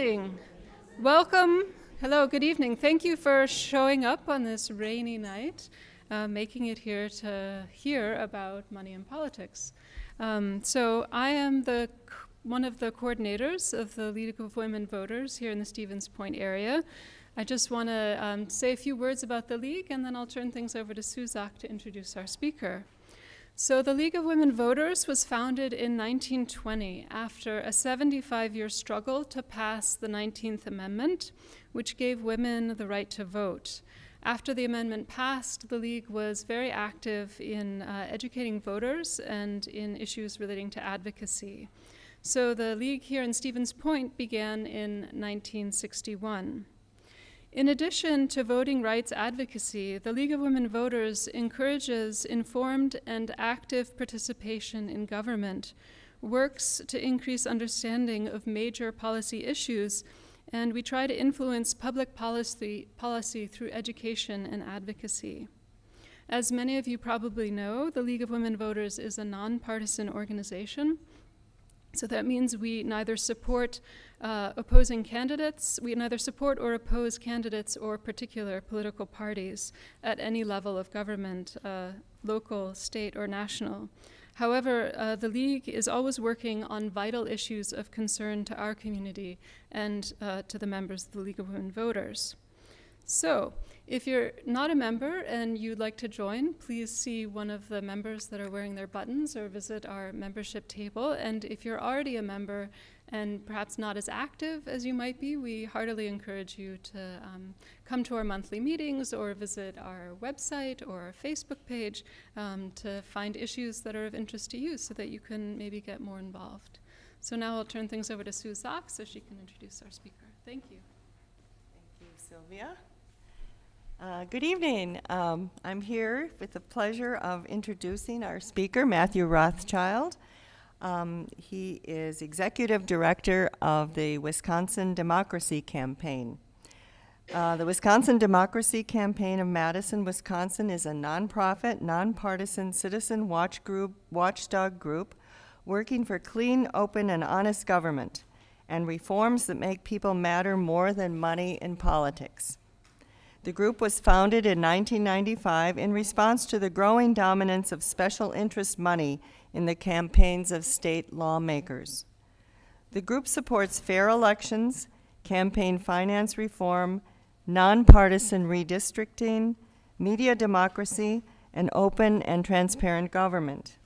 evening. Welcome. Hello, good evening. Thank you for showing up on this rainy night, making it here to hear about money and politics. So I am one of the coordinators of the League of Women Voters here in the Stevens Point area. I just want to say a few words about the League, and then I'll turn things over to Suzak to introduce our speaker. So the League of Women Voters was founded in 1920 after a 75-year struggle to pass the 19th Amendment, which gave women the right to vote. After the amendment passed, the League was very active in educating voters and in issues relating to advocacy. So the League here in Stevens Point began in 1961. In addition to voting rights advocacy, the League of Women Voters encourages informed and active participation in government, works to increase understanding of major policy issues, and we try to influence public policy through education and advocacy. As many of you probably know, the League of Women Voters is a nonpartisan organization. So that means we neither support opposing candidates, we neither support or oppose candidates or particular political parties at any level of government, local, state, or national. However, the League is always working on vital issues of concern to our community and to the members of the League of Women Voters. So, if you're not a member and you'd like to join, please see one of the members that are wearing their buttons or visit our membership table. And if you're already a member and perhaps not as active as you might be, we heartily encourage you to come to our monthly meetings or visit our website or our Facebook page to find issues that are of interest to you so that you can maybe get more involved. So now I'll turn things over to Suzak so she can introduce our speaker. Thank you. Thank you, Sylvia. Good evening. I'm here with the pleasure of introducing our speaker, Matthew Rothschild. He is Executive Director of the Wisconsin Democracy Campaign. The Wisconsin Democracy Campaign of Madison, Wisconsin is a nonprofit, nonpartisan citizen watchdog group working for clean, open, and honest government and reforms that make people matter more than money in politics. The group was founded in 1995 in response to the growing dominance of special interest money in the campaigns of state lawmakers. The group supports fair elections, campaign finance reform, nonpartisan redistricting, media democracy, and open and transparent government.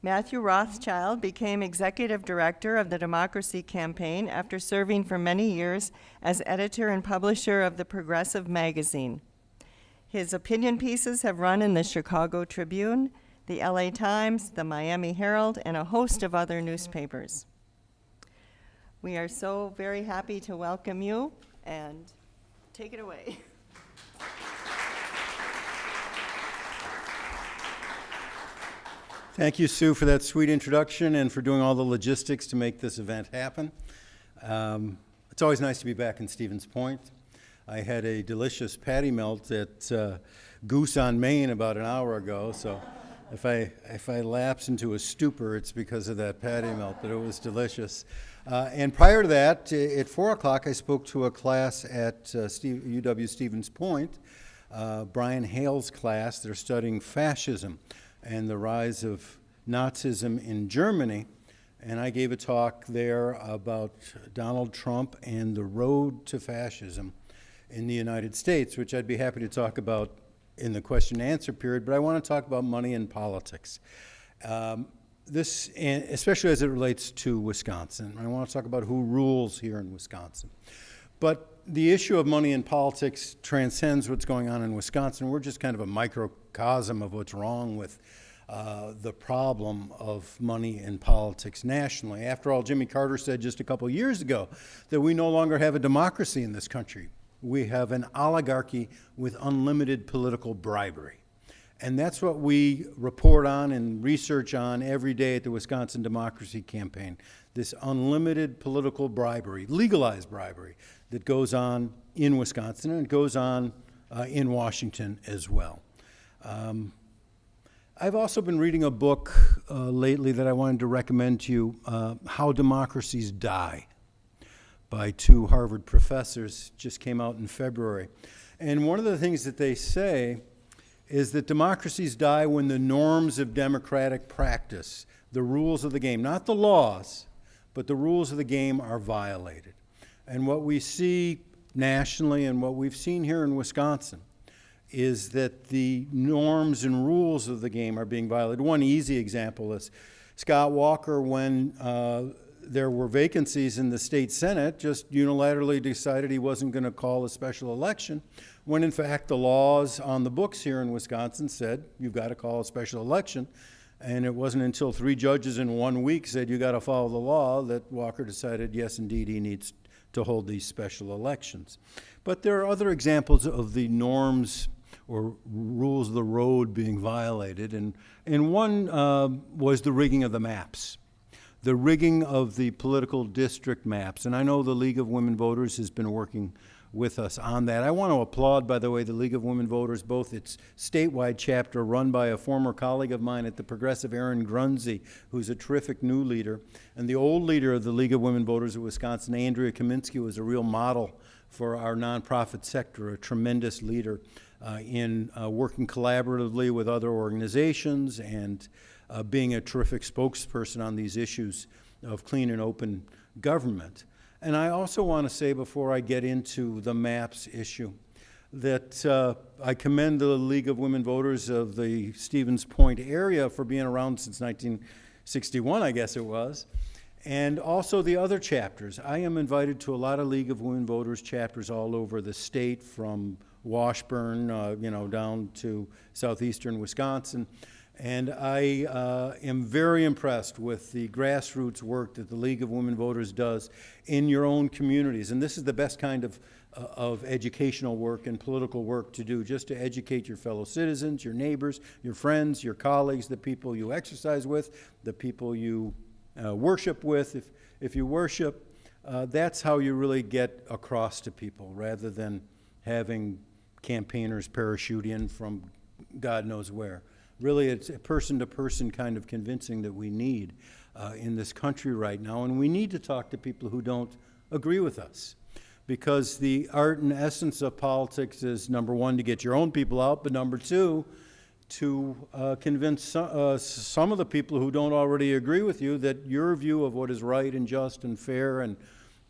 Matthew Rothschild became executive director of the Democracy Campaign after serving for many years as editor and publisher of the Progressive magazine. His opinion pieces have run in the Chicago Tribune, the LA Times, the Miami Herald, and a host of other newspapers. We are so very happy to welcome you, and take it away. Thank you, Sue, for that sweet introduction and for doing all the logistics to make this event happen. It's always nice to be back in Stevens Point. I had a delicious patty melt at Goose on Main about an hour ago, so if I lapse into a stupor, it's because of that patty melt, but it was delicious. And prior to that, at 4 o'clock, I spoke to a class at UW Stevens Point, Brian Hale's class. They're studying fascism and the rise of Nazism in Germany. And I gave a talk there about Donald Trump and the road to fascism in the United States, which I'd be happy to talk about in the question and answer period, but I want to talk about money and politics. This, and especially as it relates to Wisconsin. I want to talk about who rules here in Wisconsin. But the issue of money in politics transcends what's going on in Wisconsin. We're just kind of a microcosm of what's wrong with the problem of money in politics nationally. After all, Jimmy Carter said just a couple years ago that we no longer have a democracy in this country. We have an oligarchy with unlimited political bribery. And that's what we report on and research on every day at the Wisconsin Democracy Campaign, this unlimited political bribery, legalized bribery, that goes on in Wisconsin and goes on in Washington as well. I've also been reading a book lately that I wanted to recommend to you, How Democracies Die, by two Harvard professors, just came out in February. And one of the things that they say is that democracies die when the norms of democratic practice, the rules of the game, not the laws, but the rules of the game are violated. And what we see nationally and what we've seen here in Wisconsin is that the norms and rules of the game are being violated. One easy example is Scott Walker, when there were vacancies in the state Senate, just unilaterally decided he wasn't going to call a special election, when in fact the laws on the books here in Wisconsin said you've got to call a special election. And it wasn't until 3 judges in 1 week said you got to follow the law that Walker decided, yes, indeed, he needs to hold these special elections. But there are other examples of the norms or rules of the road being violated, and one was the rigging of the maps. The rigging of the political district maps. And I know the League of Women Voters has been working with us on that. I want to applaud, by the way, the League of Women Voters, both its statewide chapter run by a former colleague of mine at the Progressive, Erin Grunze, who's a terrific new leader, and the old leader of the League of Women Voters of Wisconsin, Andrea Kaminsky, was a real model for our nonprofit sector, a tremendous leader in working collaboratively with other organizations and being a terrific spokesperson on these issues of clean and open government. And I also want to say, before I get into the maps issue, that I commend the League of Women Voters of the Stevens Point area for being around since 1961, I guess it was, and also the other chapters. I am invited to a lot of League of Women Voters chapters all over the state, from Washburn, down to southeastern Wisconsin. And I am very impressed with the grassroots work that the League of Women Voters does in your own communities. And this is the best kind of educational work and political work to do, just to educate your fellow citizens, your neighbors, your friends, your colleagues, the people you exercise with, the people you worship with. If you worship, that's how you really get across to people, rather than having campaigners parachute in from God knows where. Really, it's a person-to-person kind of convincing that we need in this country right now. And we need to talk to people who don't agree with us. Because the art and essence of politics is, number one, to get your own people out, but number two, to convince some of the people who don't already agree with you that your view of what is right and just and fair and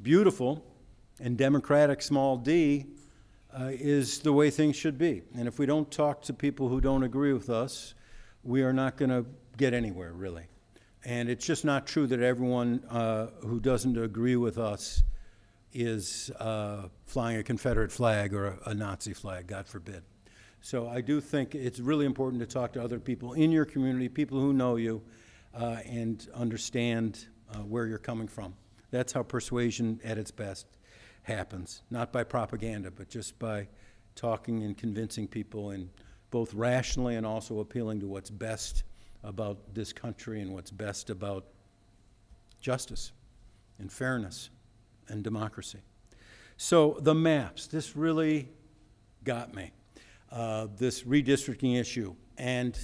beautiful and democratic, small d, is the way things should be. And if we don't talk to people who don't agree with us, we are not going to get anywhere, really. And it's just not true that everyone who doesn't agree with us is flying a Confederate flag or a Nazi flag, God forbid. So I do think it's really important to talk to other people in your community, people who know you, and understand where you're coming from. That's how persuasion at its best happens, not by propaganda, but just by talking and convincing people, and both rationally and also appealing to what's best about this country and what's best about justice and fairness and democracy. So the maps, this really got me, this redistricting issue. And,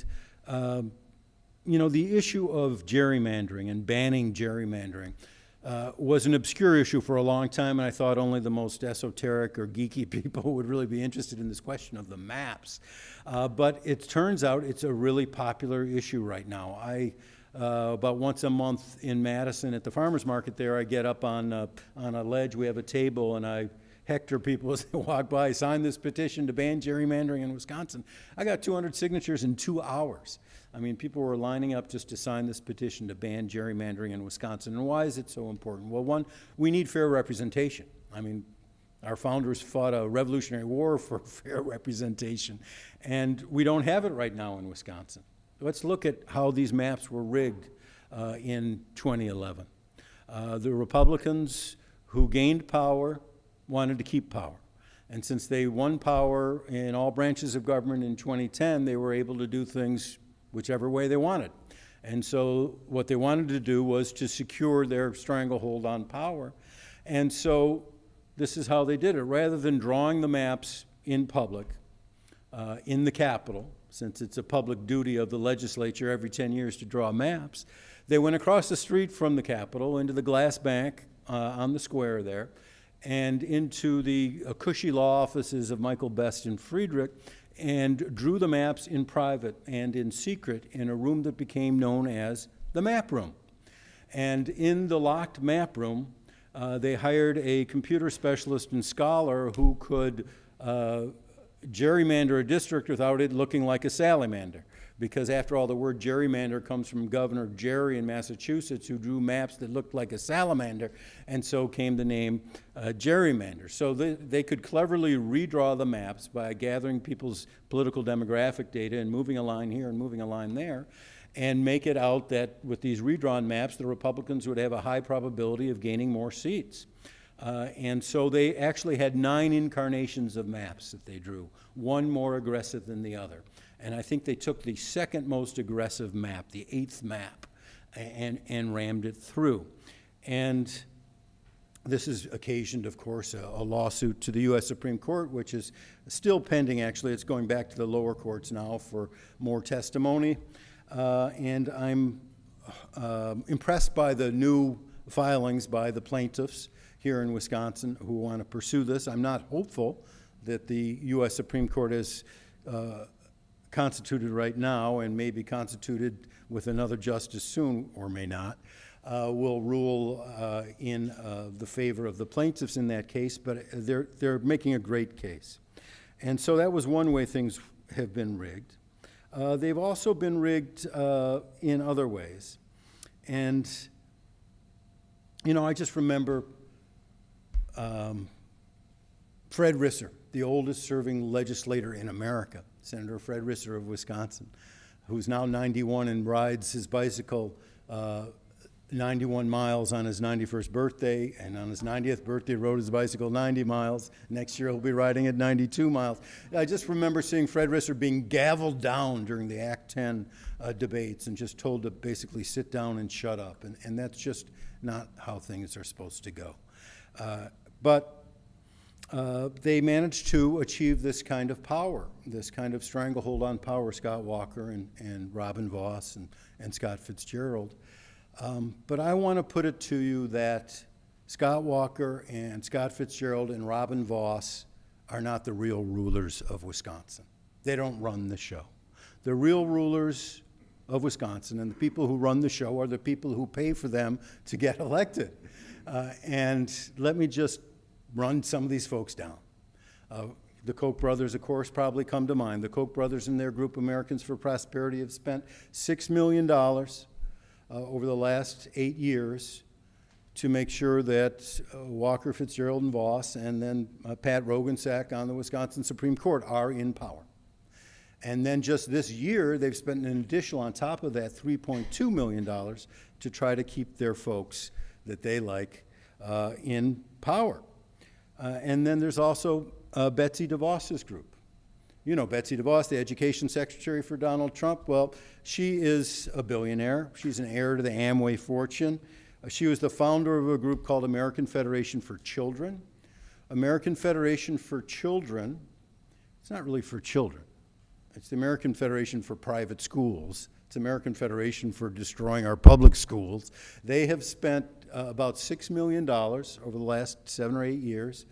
the issue of gerrymandering and banning gerrymandering was an obscure issue for a long time, and I thought only the most esoteric or geeky people would really be interested in this question of the maps. But it turns out it's a really popular issue right now. About once a month in Madison at the farmer's market there, I get up on a ledge, we have a table, and I hector people as they walk by, sign this petition to ban gerrymandering in Wisconsin. I got 200 signatures in 2 hours. I mean, people were lining up just to sign this petition to ban gerrymandering in Wisconsin. And why is it so important? Well, one, we need fair representation. I mean, our founders fought a revolutionary war for fair representation, and we don't have it right now in Wisconsin. Let's look at how these maps were rigged in 2011. The Republicans who gained power wanted to keep power. And since they won power in all branches of government in 2010, they were able to do things whichever way they wanted. And so what they wanted to do was to secure their stranglehold on power. And so this is how they did it. Rather than drawing the maps in public, in the Capitol, since it's a public duty of the legislature every 10 years to draw maps, they went across the street from the Capitol into the Glass Bank on the square there and into the cushy law offices of Michael Best and Friedrich and drew the maps in private and in secret in a room that became known as the map room. And in the locked map room, they hired a computer specialist and scholar who could gerrymander a district without it looking like a salamander. Because after all, the word gerrymander comes from Governor Gerry in Massachusetts, who drew maps that looked like a salamander, and so came the name gerrymander. So they could cleverly redraw the maps by gathering people's political demographic data and moving a line here and moving a line there, and make it out that with these redrawn maps, the Republicans would have a high probability of gaining more seats. And so they actually had 9 incarnations of maps that they drew, one more aggressive than the other. And I think they took the second most aggressive map, the 8th map, and rammed it through. And this has occasioned, of course, a lawsuit to the U.S. Supreme Court, which is still pending, actually. It's going back to the lower courts now for more testimony. And I'm impressed by the new filings by the plaintiffs here in Wisconsin who want to pursue this. I'm not hopeful that the U.S. Supreme Court is constituted right now and may be constituted with another justice soon, or may not, will rule in the favor of the plaintiffs in that case, but they're making a great case. And so that was one way things have been rigged. They've also been rigged in other ways. And, you know, I just remember Fred Risser, the oldest serving legislator in America, Senator Fred Risser of Wisconsin, who's now 91 and rides his bicycle 91 miles on his 91st birthday, and on his 90th birthday rode his bicycle 90 miles. Next year he'll be riding at 92 miles. I just remember seeing Fred Risser being gavelled down during the Act 10 debates and just told to basically sit down and shut up, and that's just not how things are supposed to go. But they managed to achieve this kind of power, this kind of stranglehold on power, Scott Walker and Robin Vos and Scott Fitzgerald. But I want to put it to you that Scott Walker and Scott Fitzgerald and Robin Vos are not the real rulers of Wisconsin. They don't run the show. The real rulers of Wisconsin and the people who run the show are the people who pay for them to get elected. And let me just run some of these folks down. The Koch brothers, of course, probably come to mind. The Koch brothers and their group, Americans for Prosperity, have spent $6 million over the last 8 years to make sure that Walker, Fitzgerald, and Vos, and then Pat Roggensack on the Wisconsin Supreme Court are in power. And then just this year, they've spent an additional, on top of that, $3.2 million to try to keep their folks that they like in power. And then there's also Betsy Devos' group. You know Betsy DeVos, the education secretary for Donald Trump. Well, she is a billionaire. She's an heir to the Amway fortune. She was the founder of a group called American Federation for Children. American Federation for Children, it's not really for children. It's the American Federation for Private Schools. It's American Federation for destroying our public schools. They have spent about $6 million over the last 7 or 8 years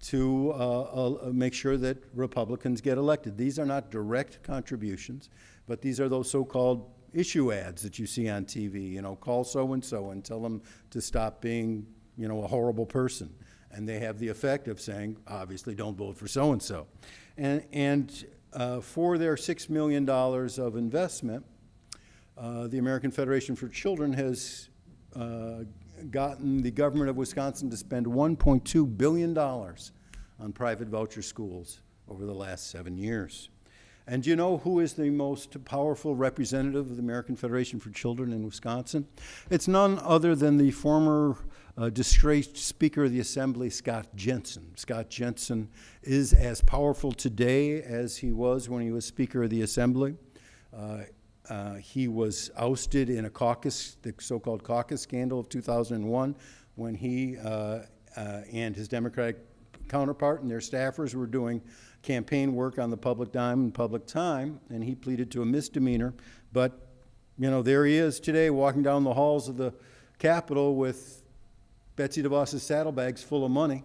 to make sure that Republicans get elected. These are not direct contributions, but these are those so-called issue ads that you see on TV. You know, call so-and-so and tell them to stop being, you know, a horrible person. And they have the effect of saying, obviously, don't vote for so-and-so. And for their $6 million of investment, the American Federation for Children has gotten the government of Wisconsin to spend $1.2 billion on private voucher schools over the last 7 years. And do you know who is the most powerful representative of the American Federation for Children in Wisconsin? It's none other than the former disgraced Speaker of the Assembly, Scott Jensen. Scott Jensen is as powerful today as he was when he was Speaker of the Assembly. He was ousted in a caucus, the so-called caucus scandal of 2001, when he and his Democratic counterpart and their staffers were doing campaign work on the public dime and public time, and he pleaded to a misdemeanor. But, you know, there he is today walking down the halls of the Capitol with Betsy DeVos' saddlebags full of money,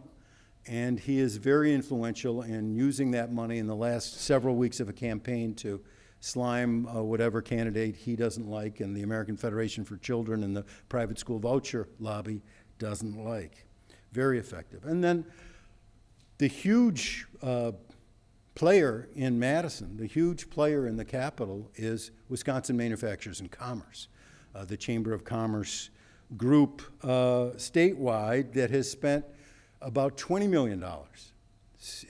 and he is very influential in using that money in the last several weeks of a campaign to slime whatever candidate he doesn't like and the American Federation for Children and the private school voucher lobby doesn't like. Very effective. And then the huge player in Madison, the huge player in the Capitol is Wisconsin Manufacturers and Commerce, the Chamber of Commerce group statewide that has spent about $20 million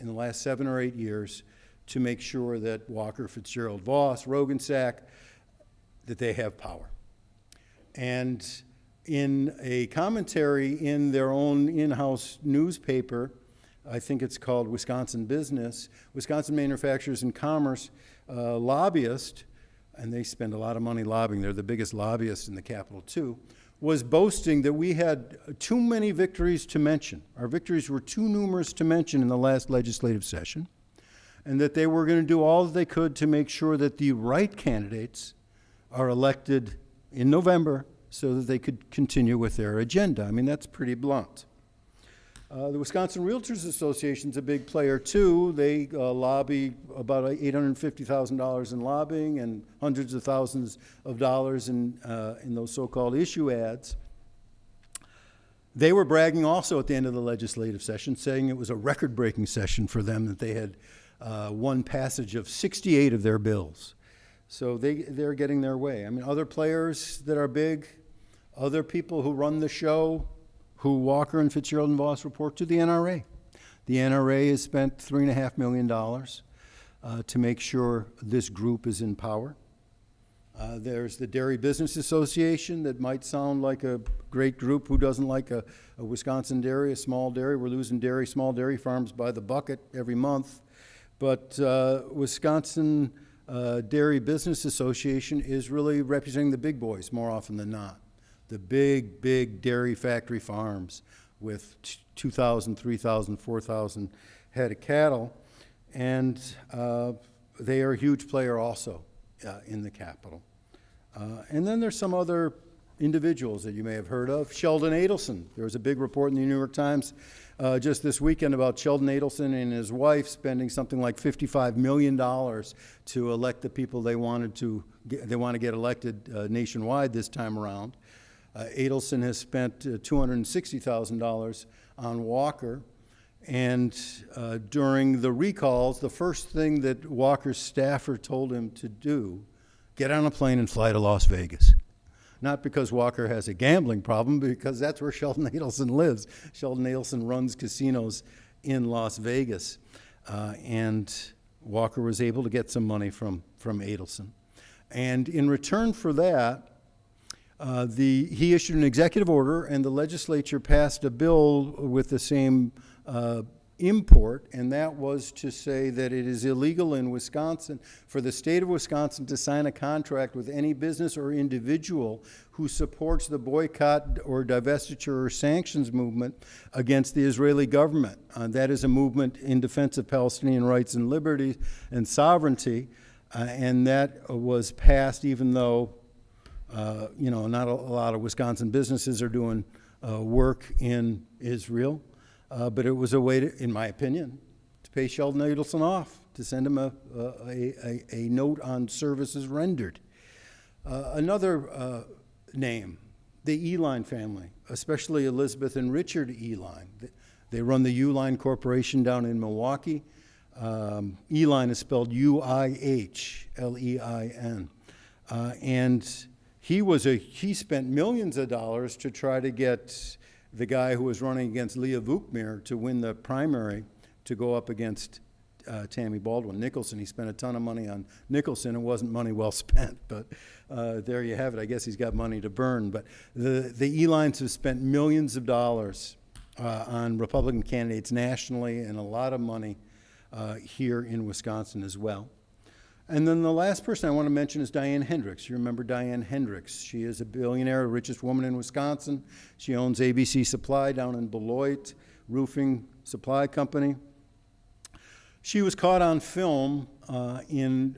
in the last 7 or 8 years to make sure that Walker, Fitzgerald, Voss, Roggensack, that they have power. And in a commentary in their own in-house newspaper, I think it's called Wisconsin Business, Wisconsin Manufacturers and Commerce lobbyist, and they spend a lot of money lobbying, they're the biggest lobbyists in the Capitol too, was boasting that we had too many victories to mention. Our victories were too numerous to mention in the last legislative session, and that they were going to do all that they could to make sure that the right candidates are elected in November so that they could continue with their agenda. I mean, that's pretty blunt. The Wisconsin Realtors Association is a big player too. They lobby about $850,000 in lobbying and hundreds of thousands of dollars in those so-called issue ads. They were bragging also at the end of the legislative session, saying it was a record-breaking session for them, that they had won passage of 68 of their bills. So they're getting their way. I mean, other players that are big, other people who run the show, who Walker and Fitzgerald and Voss report to, the NRA. The NRA has spent $3.5 million to make sure this group is in power. There's the Dairy Business Association that might sound like a great group. Who doesn't like a Wisconsin dairy, a small dairy? We're losing small dairy farms by the bucket every month. But Wisconsin Dairy Business Association is really representing the big boys more often than not. The big dairy factory farms with 2,000, 3,000, 4,000 head of cattle. And they are a huge player also in the Capitol. And then there's some other individuals that you may have heard of. Sheldon Adelson. There was a big report in the New York Times just this weekend about Sheldon Adelson and his wife spending something like $55 million to elect the people they want to get elected nationwide this time around. Adelson has spent $260,000 on Walker, and during the recalls, the first thing that Walker's staffer told him to do, get on a plane and fly to Las Vegas. Not because Walker has a gambling problem, because that's where Sheldon Adelson lives. Sheldon Adelson runs casinos in Las Vegas, and Walker was able to get some money from Adelson. And in return for that, he issued an executive order, and the legislature passed a bill with the same import, and that was to say that it is illegal in Wisconsin for the state of Wisconsin to sign a contract with any business or individual who supports the boycott or divestiture or sanctions movement against the Israeli government. That is a movement in defense of Palestinian rights and liberty and sovereignty, and that was passed even though not a lot of Wisconsin businesses are doing work in Israel. But it was a way to, in my opinion, to pay Sheldon Adelson off, to send him a note on services rendered. Another name, the Uihlein family, especially Elizabeth and Richard Uihlein. They run the Uihlein Corporation down in Milwaukee. Uihlein is spelled U-I-H-L-E-I-N. And he spent millions of dollars to try to get the guy who was running against Leah Vukmir to win the primary to go up against Tammy Baldwin Nicholson. He spent a ton of money on Nicholson. It wasn't money well spent, but there you have it. I guess he's got money to burn. But the Uihleins have spent millions of dollars on Republican candidates nationally, and a lot of money here in Wisconsin as well. And then the last person I want to mention is Diane Hendrix. You remember Diane Hendrix. She is a billionaire, the richest woman in Wisconsin. She owns ABC Supply down in Beloit, roofing supply company. She was caught on film in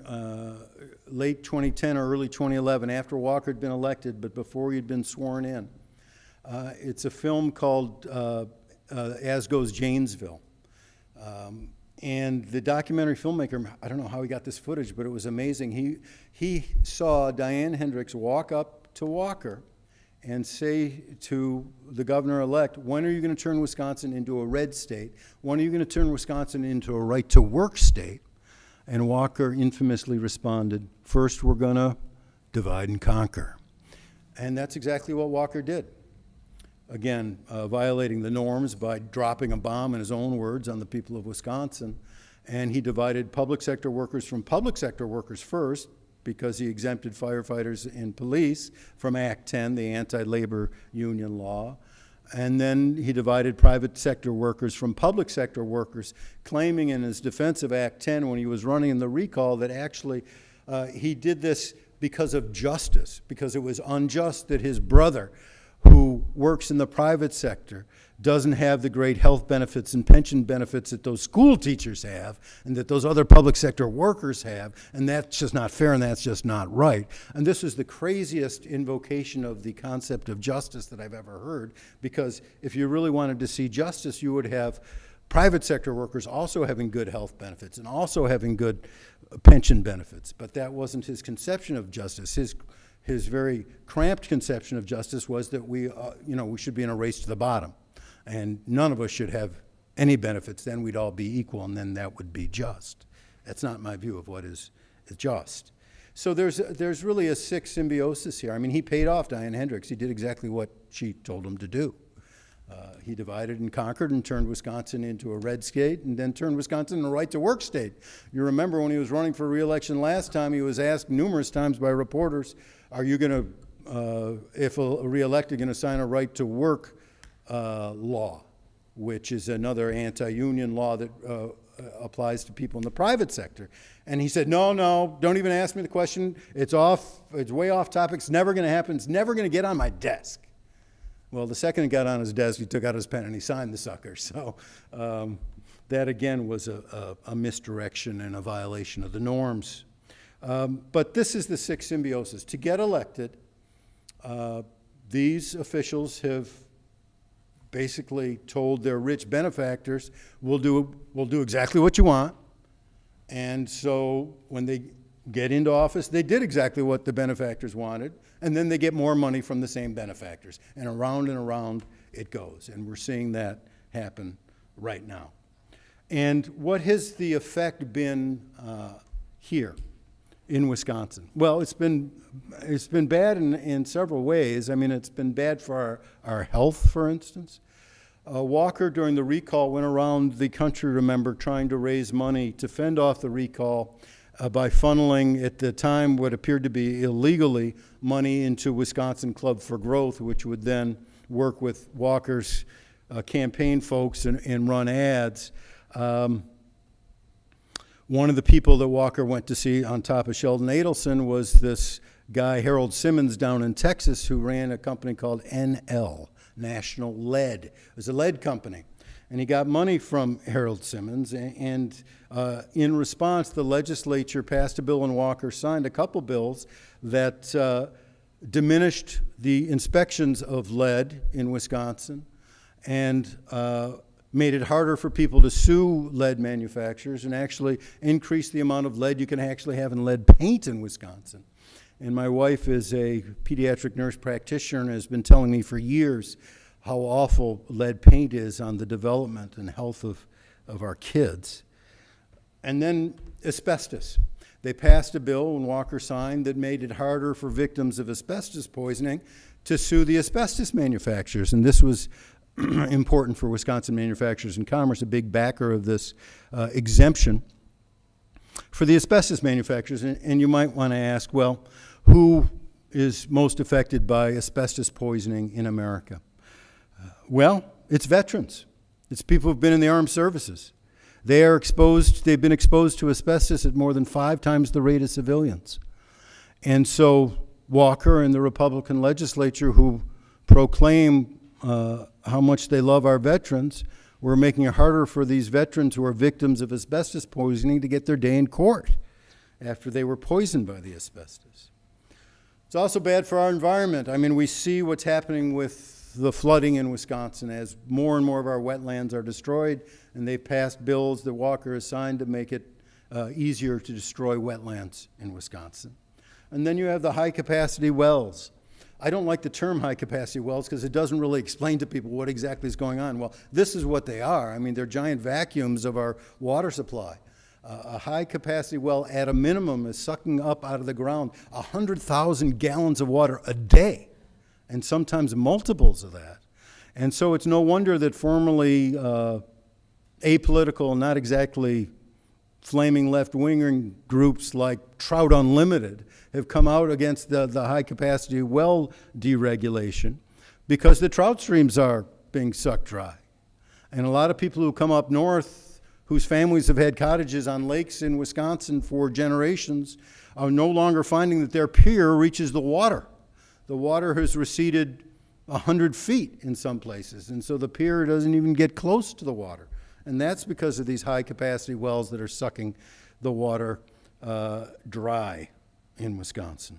late 2010 or early 2011, after Walker had been elected, but before he had been sworn in, It's a film called As Goes Janesville. And the documentary filmmaker, I don't know how he got this footage, but it was amazing. He saw Diane Hendrix walk up to Walker and say to the governor-elect, when are you going to turn Wisconsin into a red state? When are you going to turn Wisconsin into a right-to-work state? And Walker infamously responded, first we're going to divide and conquer. And that's exactly what Walker did. Again, violating the norms by dropping a bomb, in his own words, on the people of Wisconsin. And he divided public sector workers from public sector workers first, because he exempted firefighters and police from Act 10, the anti-labor union law. And then he divided private sector workers from public sector workers, claiming in his defense of Act 10 when he was running in the recall that actually he did this because of justice, because it was unjust that his brother, who works in the private sector, doesn't have the great health benefits and pension benefits that those school teachers have and that those other public sector workers have, and that's just not fair and that's just not right. And this is the craziest invocation of the concept of justice that I've ever heard, because if you really wanted to see justice, you would have private sector workers also having good health benefits and also having good pension benefits. But that wasn't his conception of justice. His very cramped conception of justice was that we should be in a race to the bottom, and none of us should have any benefits. Then we'd all be equal, and then that would be just. That's not my view of what is just. So there's really a sick symbiosis here. I mean, he paid off Diane Hendrix. He did exactly what she told him to do. He divided and conquered and turned Wisconsin into a red state, and then turned Wisconsin into a right-to-work state. You remember when he was running for re-election last time, he was asked numerous times by reporters, are you going to, if re-elected, going to sign a right-to-work law, which is another anti-union law that applies to people in the private sector? And he said, no, don't even ask me the question. It's way off topic. It's never going to happen. It's never going to get on my desk. Well, the second it got on his desk, he took out his pen and he signed the sucker. So that, again, was a misdirection and a violation of the norms. But this is the sick symbiosis. To get elected, these officials have basically told their rich benefactors, we'll do exactly what you want. And so when they get into office, they did exactly what the benefactors wanted, and then they get more money from the same benefactors. And around it goes. And we're seeing that happen right now. And what has the effect been here in Wisconsin? Well, it's been bad in several ways. I mean, it's been bad for our health, for instance. Walker, during the recall, went around the country, remember, trying to raise money to fend off the recall by funneling, at the time, what appeared to be illegally, money into Wisconsin Club for Growth, which would then work with Walker's campaign folks and run ads. One of the people that Walker went to see on top of Sheldon Adelson was this guy, Harold Simmons, down in Texas, who ran a company called NL, National Lead. It was a lead company. And he got money from Harold Simmons, and in response, the legislature passed a bill, and Walker signed a couple bills that diminished the inspections of lead in Wisconsin and made it harder for people to sue lead manufacturers, and actually increased the amount of lead you can actually have in lead paint in Wisconsin. And my wife is a pediatric nurse practitioner and has been telling me for years how awful lead paint is on the development and health of our kids. And then asbestos. They passed a bill, and Walker signed, that made it harder for victims of asbestos poisoning to sue the asbestos manufacturers. And this was important for Wisconsin Manufacturers and Commerce, a big backer of this exemption for the asbestos manufacturers. And you might want to ask, well, who is most affected by asbestos poisoning in America? Well, it's veterans. It's people who've been in the armed services. They've been exposed to asbestos at more than 5 times the rate of civilians. And so Walker and the Republican legislature, who proclaim how much they love our veterans, were making it harder for these veterans who are victims of asbestos poisoning to get their day in court after they were poisoned by the asbestos. It's also bad for our environment. I mean, we see what's happening with the flooding in Wisconsin as more and more of our wetlands are destroyed, and they've passed bills that Walker has signed to make it easier to destroy wetlands in Wisconsin. And then you have the high-capacity wells. I don't like the term high-capacity wells because it doesn't really explain to people what exactly is going on. Well, this is what they are. I mean, they're giant vacuums of our water supply. A high-capacity well, at a minimum, is sucking up out of the ground 100,000 gallons of water a day, and sometimes multiples of that. And so it's no wonder that formerly apolitical, not exactly flaming left-wing groups like Trout Unlimited have come out against the high-capacity well deregulation because the trout streams are being sucked dry. And a lot of people who come up north whose families have had cottages on lakes in Wisconsin for generations are no longer finding that their pier reaches the water. The water has receded 100 feet in some places, and so the pier doesn't even get close to the water. And that's because of these high-capacity wells that are sucking the water dry in Wisconsin.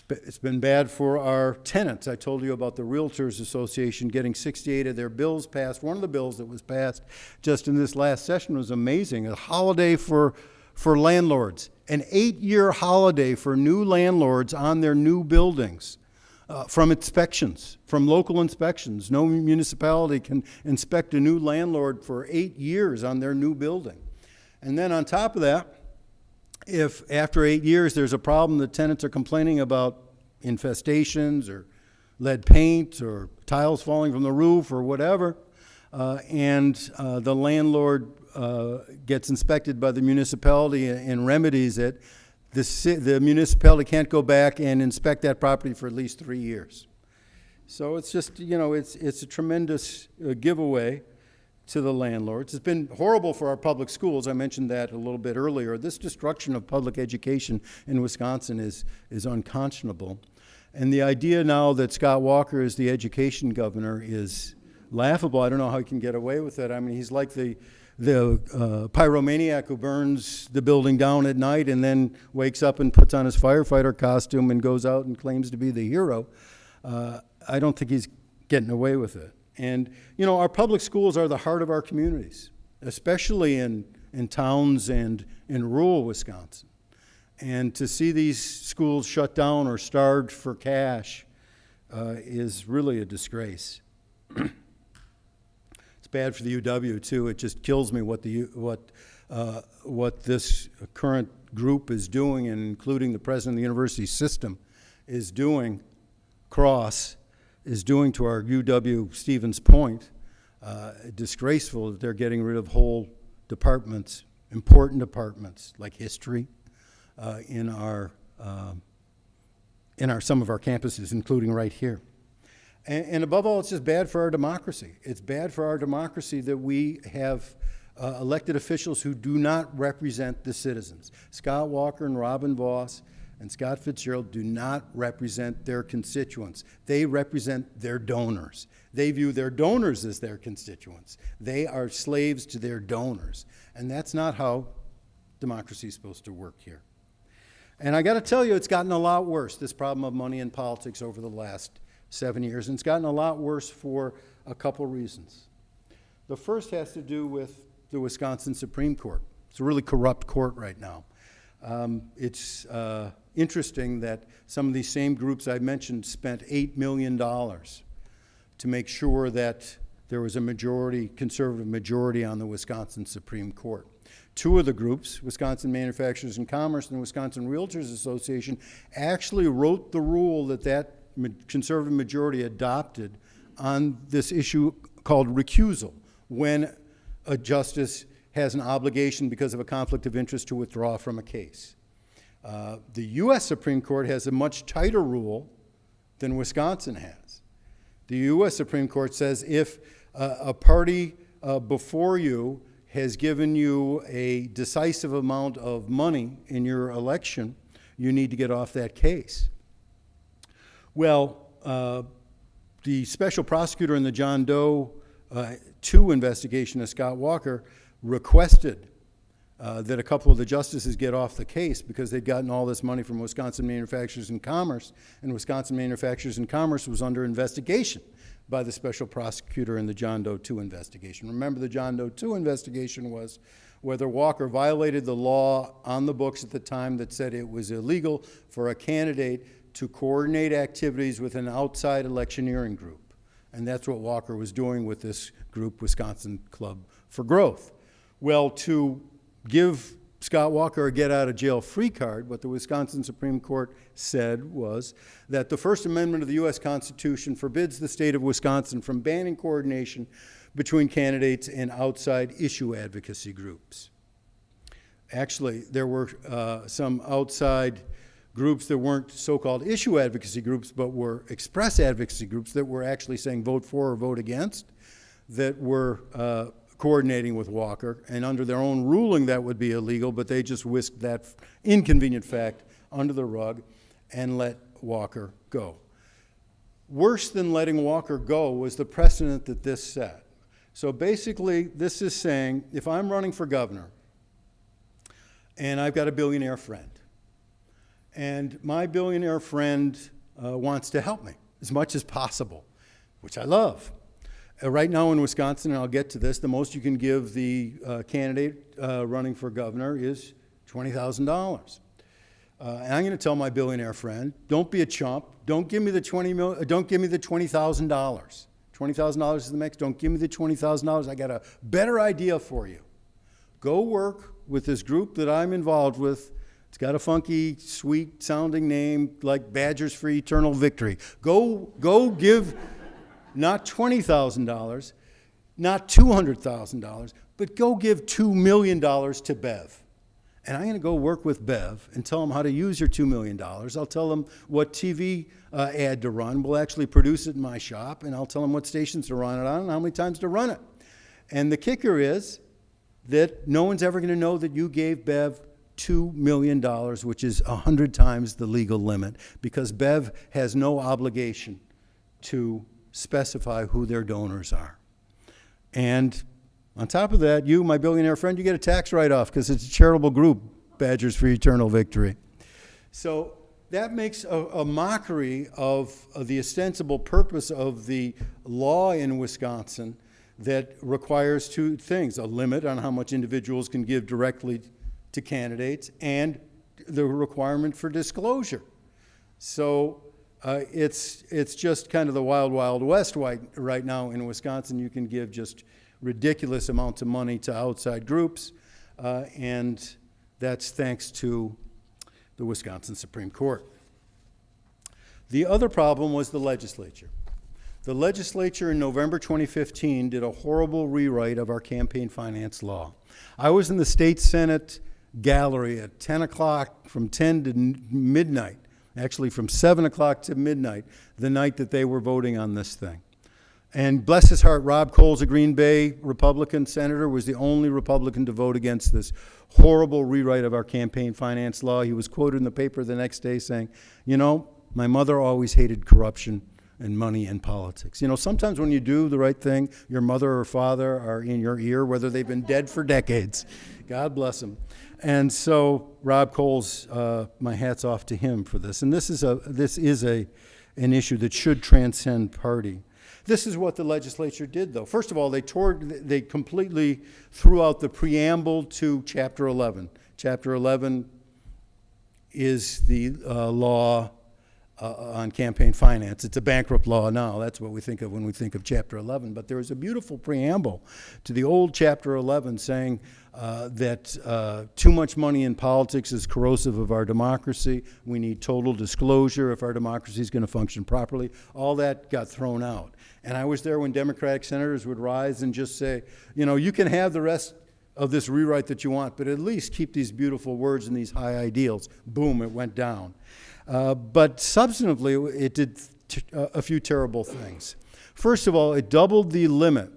It's been bad for our tenants. I told you about the Realtors Association getting 68 of their bills passed. One of the bills that was passed just in this last session was amazing. A holiday for landlords, an 8-year holiday for new landlords on their new buildings from inspections, from local inspections. No municipality can inspect a new landlord for 8 years on their new building. And then on top of that, if after 8 years there's a problem, the tenants are complaining about infestations or lead paint or tiles falling from the roof or whatever, and the landlord gets inspected by the municipality and remedies it, the municipality can't go back and inspect that property for at least 3 years. So it's just, it's a tremendous giveaway to the landlords. It's been horrible for our public schools. I mentioned that a little bit earlier. This destruction of public education in Wisconsin is unconscionable. And the idea now that Scott Walker is the education governor is laughable. I don't know how he can get away with it. I mean, he's like the pyromaniac who burns the building down at night and then wakes up and puts on his firefighter costume and goes out and claims to be the hero. I don't think he's getting away with it. And, our public schools are the heart of our communities, especially in towns and in rural Wisconsin. And to see these schools shut down or starved for cash is really a disgrace. It's bad for the UW, too. It just kills me what this current group is doing, and including the president of the university system is doing, is doing to our UW Stevens Point. Disgraceful that they're getting rid of whole departments, important departments like history, in some of our campuses, including right here. And above all, it's just bad for our democracy. It's bad for our democracy that we have elected officials who do not represent the citizens. Scott Walker and Robin Voss and Scott Fitzgerald do not represent their constituents. They represent their donors. They view their donors as their constituents. They are slaves to their donors. And that's not how democracy is supposed to work here. And I got to tell you, it's gotten a lot worse, this problem of money in politics over the last 7 years. And it's gotten a lot worse for a couple reasons. The first has to do with the Wisconsin Supreme Court. It's a really corrupt court right now. It's interesting that some of these same groups I mentioned spent $8 million to make sure that there was a conservative majority on the Wisconsin Supreme Court. Two of the groups, Wisconsin Manufacturers and Commerce and the Wisconsin Realtors Association, actually wrote the rule that conservative majority adopted on this issue called recusal, when a justice has an obligation because of a conflict of interest to withdraw from a case. The U.S. Supreme Court has a much tighter rule than Wisconsin has. The U.S. Supreme Court says if a party before you has given you a decisive amount of money in your election, you need to get off that case. Well, the special prosecutor in the John Doe 2 investigation of Scott Walker requested that a couple of the justices get off the case because they'd gotten all this money from Wisconsin Manufacturers and Commerce, and Wisconsin Manufacturers and Commerce was under investigation by the special prosecutor in the John Doe 2 investigation. Remember, the John Doe 2 investigation was whether Walker violated the law on the books at the time that said it was illegal for a candidate to coordinate activities with an outside electioneering group. And that's what Walker was doing with this group, Wisconsin Club for Growth. Well, to give Scott Walker a get-out-of-jail-free card, what the Wisconsin Supreme Court said was that the First Amendment of the U.S. Constitution forbids the state of Wisconsin from banning coordination between candidates and outside issue advocacy groups. Actually, there were some outside groups that weren't so-called issue advocacy groups, but were express advocacy groups that were actually saying vote for or vote against, that were coordinating with Walker, and under their own ruling that would be illegal, but they just whisked that inconvenient fact under the rug and let Walker go. Worse than letting Walker go was the precedent that this set. So basically, this is saying, if I'm running for governor, and I've got a billionaire friend, and my billionaire friend wants to help me as much as possible, which I love. Right now in Wisconsin, and I'll get to this, the most you can give the candidate running for governor is $20,000. And I'm going to tell my billionaire friend, don't be a chump. Don't give me the $20,000. $20,000 is the max. Don't give me the $20,000. I got a better idea for you. Go work with this group that I'm involved with. It's got a funky, sweet-sounding name like Badgers for Eternal Victory. Go give not $20,000, not $200,000, but go give $2 million to Bev. And I'm going to go work with Bev and tell them how to use your $2 million. I'll tell them what TV ad to run. We'll actually produce it in my shop, and I'll tell them what stations to run it on and how many times to run it. And the kicker is that no one's ever going to know that you gave Bev $2 million, which is 100 times the legal limit, because Bev has no obligation to specify who their donors are. And on top of that, you, my billionaire friend, you get a tax write-off because it's a charitable group, Badgers for Eternal Victory. So that makes a mockery of the ostensible purpose of the law in Wisconsin that requires two things: a limit on how much individuals can give directly to candidates and the requirement for disclosure. So it's just kind of the wild, wild west right now in Wisconsin. You can give just ridiculous amounts of money to outside groups, and that's thanks to the Wisconsin Supreme Court. The other problem was the legislature. The legislature in November 2015 did a horrible rewrite of our campaign finance law. I was in the state Senate gallery at 10 o'clock, from 10 to midnight, actually from 7 o'clock to midnight, the night that they were voting on this thing. And bless his heart, Rob Coles, a Green Bay Republican senator, was the only Republican to vote against this horrible rewrite of our campaign finance law. He was quoted in the paper the next day saying, you know, my mother always hated corruption and money and politics. You know, sometimes when you do the right thing, your mother or father are in your ear, whether they've been dead for decades. God bless them. And so Rob Coles, my hat's off to him for this. And this is an issue that should transcend party. This is what the legislature did, though. First of all, they completely threw out the preamble to Chapter 11. Chapter 11 is the law on campaign finance. It's a bankrupt law now. That's what we think of when we think of Chapter 11. But there is a beautiful preamble to the old Chapter 11 saying that too much money in politics is corrosive of our democracy. We need total disclosure if our democracy is going to function properly. All that got thrown out. And I was there when Democratic senators would rise and just say, you know, you can have the rest of this rewrite that you want, but at least keep these beautiful words and these high ideals. Boom, it went down. But substantively, it did a few terrible things. First of all, it doubled the limit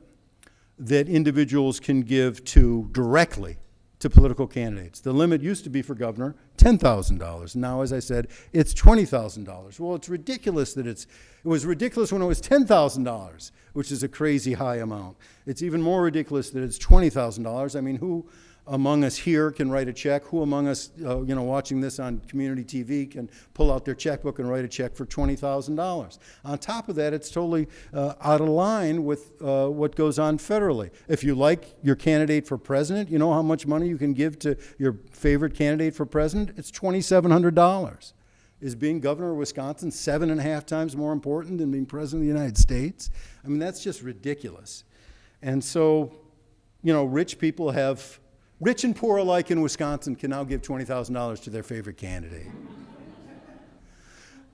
that individuals can give directly to political candidates. The limit used to be for governor $10,000. Now, as I said, it's $20,000. Well, it's ridiculous that it was ridiculous when it was $10,000, which is a crazy high amount. It's even more ridiculous that it's $20,000. I mean, who among us here can write a check? Who among us, watching this on community TV can pull out their checkbook and write a check for $20,000? On top of that, it's totally out of line with what goes on federally. If you like your candidate for president, you know how much money you can give to your favorite candidate for president? It's $2,700. Is being governor of Wisconsin 7.5 times more important than being president of the United States? I mean, that's just ridiculous. And so, rich and poor alike in Wisconsin can now give $20,000 to their favorite candidate.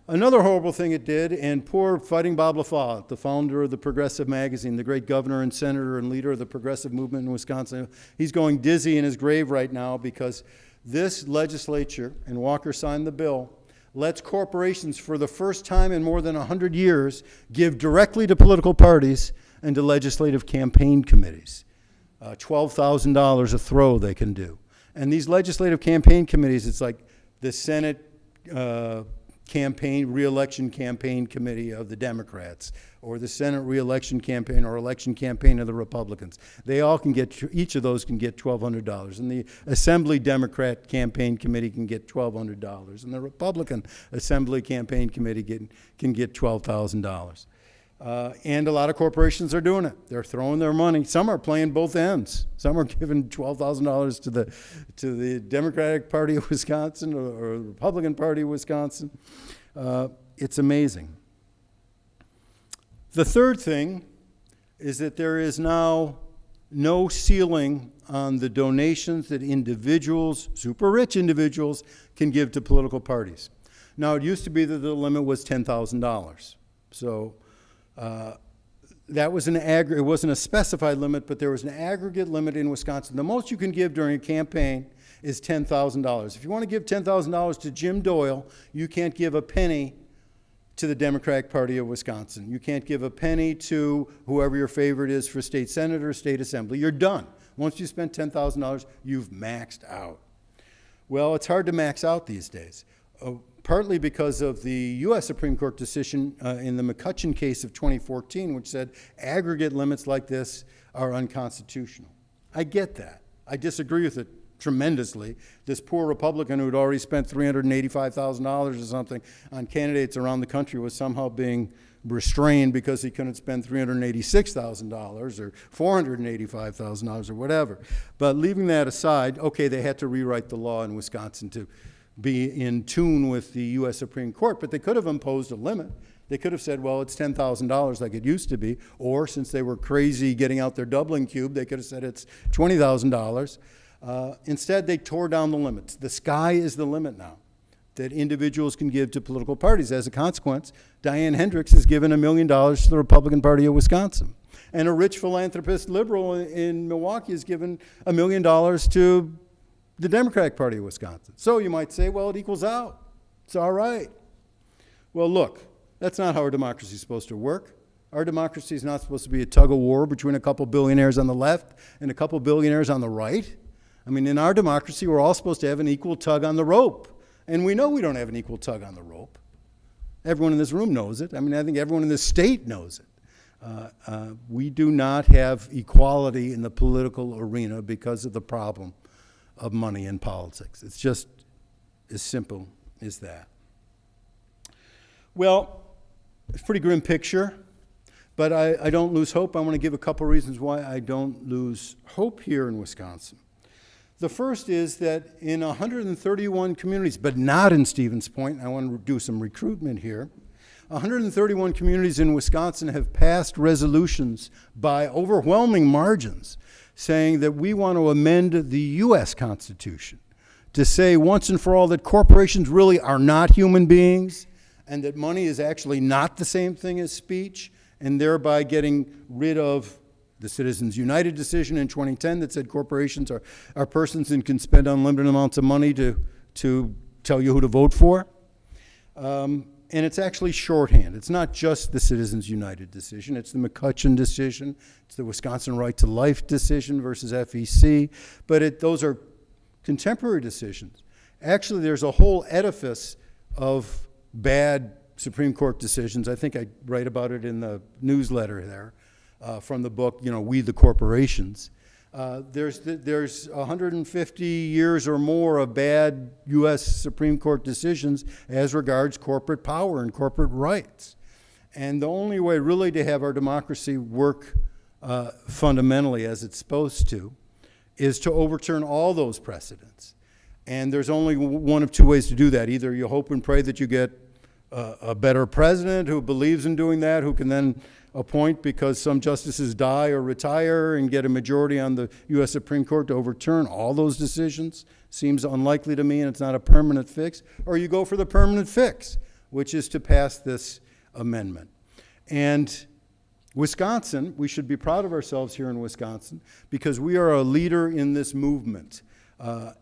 Another horrible thing it did, and poor Fighting Bob LaFaw, the founder of the Progressive magazine, the great governor and senator and leader of the progressive movement in Wisconsin, he's going dizzy in his grave right now because this legislature, and Walker signed the bill, lets corporations for the first time in more than 100 years give directly to political parties and to legislative campaign committees. $12,000 a throw they can do. And these legislative campaign committees, it's like the Senate re-election campaign committee of the Democrats, or the Senate re-election campaign or election campaign of the Republicans. They all can get, each of those can get $1,200. And the Assembly Democrat campaign committee can get $1,200. And the Republican Assembly campaign committee can get $12,000. And a lot of corporations are doing it. They're throwing their money. Some are playing both ends. Some are giving $12,000 to the Democratic Party of Wisconsin or the Republican Party of Wisconsin. It's amazing. The third thing is that there is now no ceiling on the donations that individuals, super rich individuals, can give to political parties. Now, it used to be that the limit was $10,000. So that was it wasn't a specified limit, but there was an aggregate limit in Wisconsin. The most you can give during a campaign is $10,000. If you want to give $10,000 to Jim Doyle, you can't give a penny to the Democratic Party of Wisconsin. You can't give a penny to whoever your favorite is for state senator or state assembly. You're done. Once you spend $10,000, you've maxed out. Well, it's hard to max out these days. Partly because of the U.S. Supreme Court decision in the McCutcheon case of 2014, which said aggregate limits like this are unconstitutional. I get that. I disagree with it tremendously. This poor Republican who'd already spent $385,000 or something on candidates around the country was somehow being restrained because he couldn't spend $386,000 or $485,000 or whatever. But leaving that aside, okay, they had to rewrite the law in Wisconsin to be in tune with the U.S. Supreme Court, but they could have imposed a limit. They could have said, well, it's $10,000 like it used to be, or since they were crazy getting out their Dublin cube, they could have said it's $20,000. Instead, they tore down the limits. The sky is the limit now that individuals can give to political parties. As a consequence, Diane Hendrix has given $1 million to the Republican Party of Wisconsin. And a rich philanthropist liberal in Milwaukee has given $1 million to the Democratic Party of Wisconsin. So you might say, well, it equals out. It's all right. Well, look, that's not how our democracy is supposed to work. Our democracy is not supposed to be a tug of war between a couple billionaires on the left and a couple billionaires on the right. I mean, in our democracy, we're all supposed to have an equal tug on the rope. And we know we don't have an equal tug on the rope. Everyone in this room knows it. I mean, I think everyone in this state knows it. We do not have equality in the political arena because of the problem of money in politics. It's just as simple as that. Well, it's a pretty grim picture, but I don't lose hope. I want to give a couple reasons why I don't lose hope here in Wisconsin. The first is that in 131 communities, but not in Stevens Point, I want to do some recruitment here, 131 communities in Wisconsin have passed resolutions by overwhelming margins saying that we want to amend the U.S. Constitution to say once and for all that corporations really are not human beings and that money is actually not the same thing as speech, and thereby getting rid of the Citizens United decision in 2010 that said corporations are persons and can spend unlimited amounts of money to tell you who to vote for. And it's actually shorthand. It's not just the Citizens United decision. It's the McCutcheon decision. It's the Wisconsin Right to Life decision versus FEC. But those are contemporary decisions. Actually, there's a whole edifice of bad Supreme Court decisions. I think I write about it in the newsletter there from the book, We the Corporations, There's 150 years or more of bad U.S. Supreme Court decisions as regards corporate power and corporate rights. And the only way really to have our democracy work fundamentally as it's supposed to is to overturn all those precedents. And there's only one of two ways to do that. Either you hope and pray that you get a better president who believes in doing that, who can then appoint because some justices die or retire and get a majority on the U.S. Supreme Court to overturn all those decisions. Seems unlikely to me, and it's not a permanent fix. Or you go for the permanent fix, which is to pass this amendment. And Wisconsin, we should be proud of ourselves here in Wisconsin because we are a leader in this movement.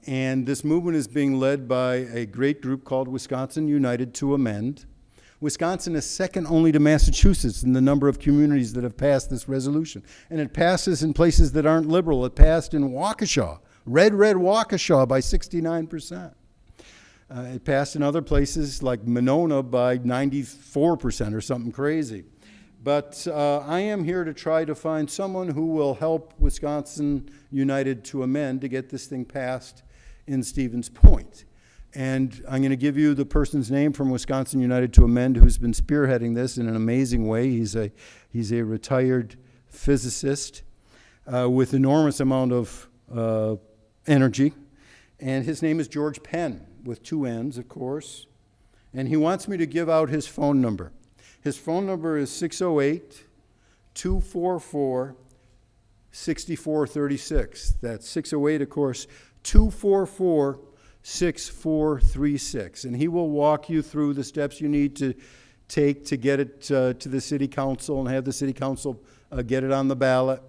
And this movement is being led by a great group called Wisconsin United to Amend. Wisconsin is second only to Massachusetts in the number of communities that have passed this resolution. And it passes in places that aren't liberal. It passed in Waukesha, red Waukesha by 69%. It passed in other places like Monona by 94% or something crazy. But I am here to try to find someone who will help Wisconsin United to Amend to get this thing passed in Stevens Point. And I'm going to give you the person's name from Wisconsin United to Amend who's been spearheading this in an amazing way. He's a retired physicist with enormous amount of energy. And his name is George Penn, with two N's, of course. And he wants me to give out his phone number. His phone number is 608-244-6436. That's 608, of course, 244-6436. And he will walk you through the steps you need to take to get it to the city council and have the city council get it on the ballot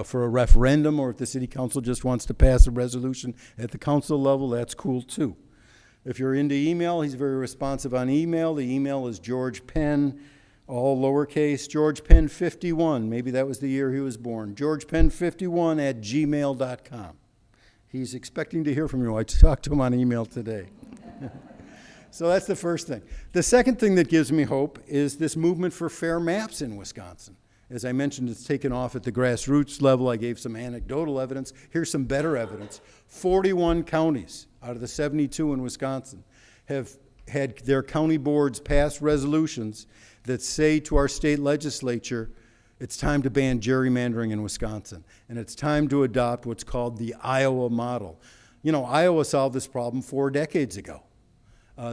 for a referendum, or if the city council just wants to pass a resolution at the council level, that's cool too. If you're into email, he's very responsive on email. The email is George Penn, all lowercase, George Penn 51. Maybe that was the year he was born. George Penn 51 at gmail.com. He's expecting to hear from you. I talked to him on email today. So that's the first thing. The second thing that gives me hope is this movement for fair maps in Wisconsin. As I mentioned, it's taken off at the grassroots level. I gave some anecdotal evidence. Here's some better evidence. 41 counties out of the 72 in Wisconsin have had their county boards pass resolutions that say to our state legislature, it's time to ban gerrymandering in Wisconsin, and it's time to adopt what's called the Iowa model. You know, Iowa solved this problem 4 decades ago.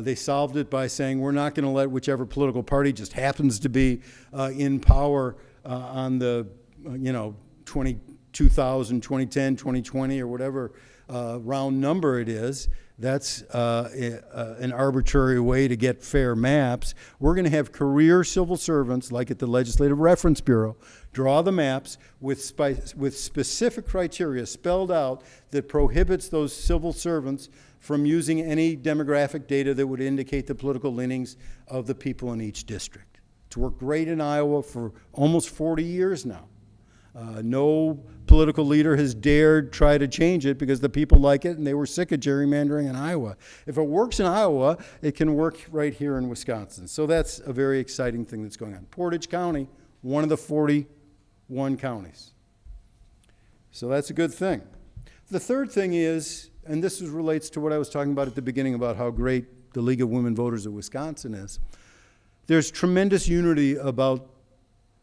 They solved it by saying we're not going to let whichever political party just happens to be in power on the, 2000, 2010, 2020, or whatever round number it is. That's an arbitrary way to get fair maps. We're going to have career civil servants, like at the Legislative Reference Bureau, draw the maps with specific criteria spelled out that prohibits those civil servants from using any demographic data that would indicate the political leanings of the people in each district. It's worked great in Iowa for almost 40 years now. No political leader has dared try to change it because the people like it and they were sick of gerrymandering in Iowa. If it works in Iowa, it can work right here in Wisconsin. So that's a very exciting thing that's going on. Portage County, one of the 41 counties. So that's a good thing. The third thing is, and this relates to what I was talking about at the beginning about how great the League of Women Voters of Wisconsin is, there's tremendous unity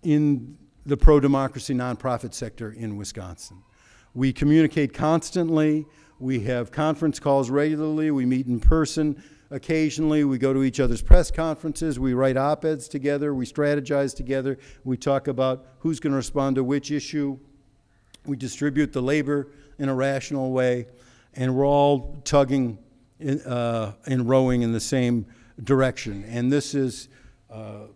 in the pro-democracy nonprofit sector in Wisconsin. We communicate constantly. We have conference calls regularly. We meet in person occasionally. We go to each other's press conferences. We write op-eds together. We strategize together. We talk about who's going to respond to which issue. We distribute the labor in a rational way. And we're all tugging and rowing in the same direction. And this is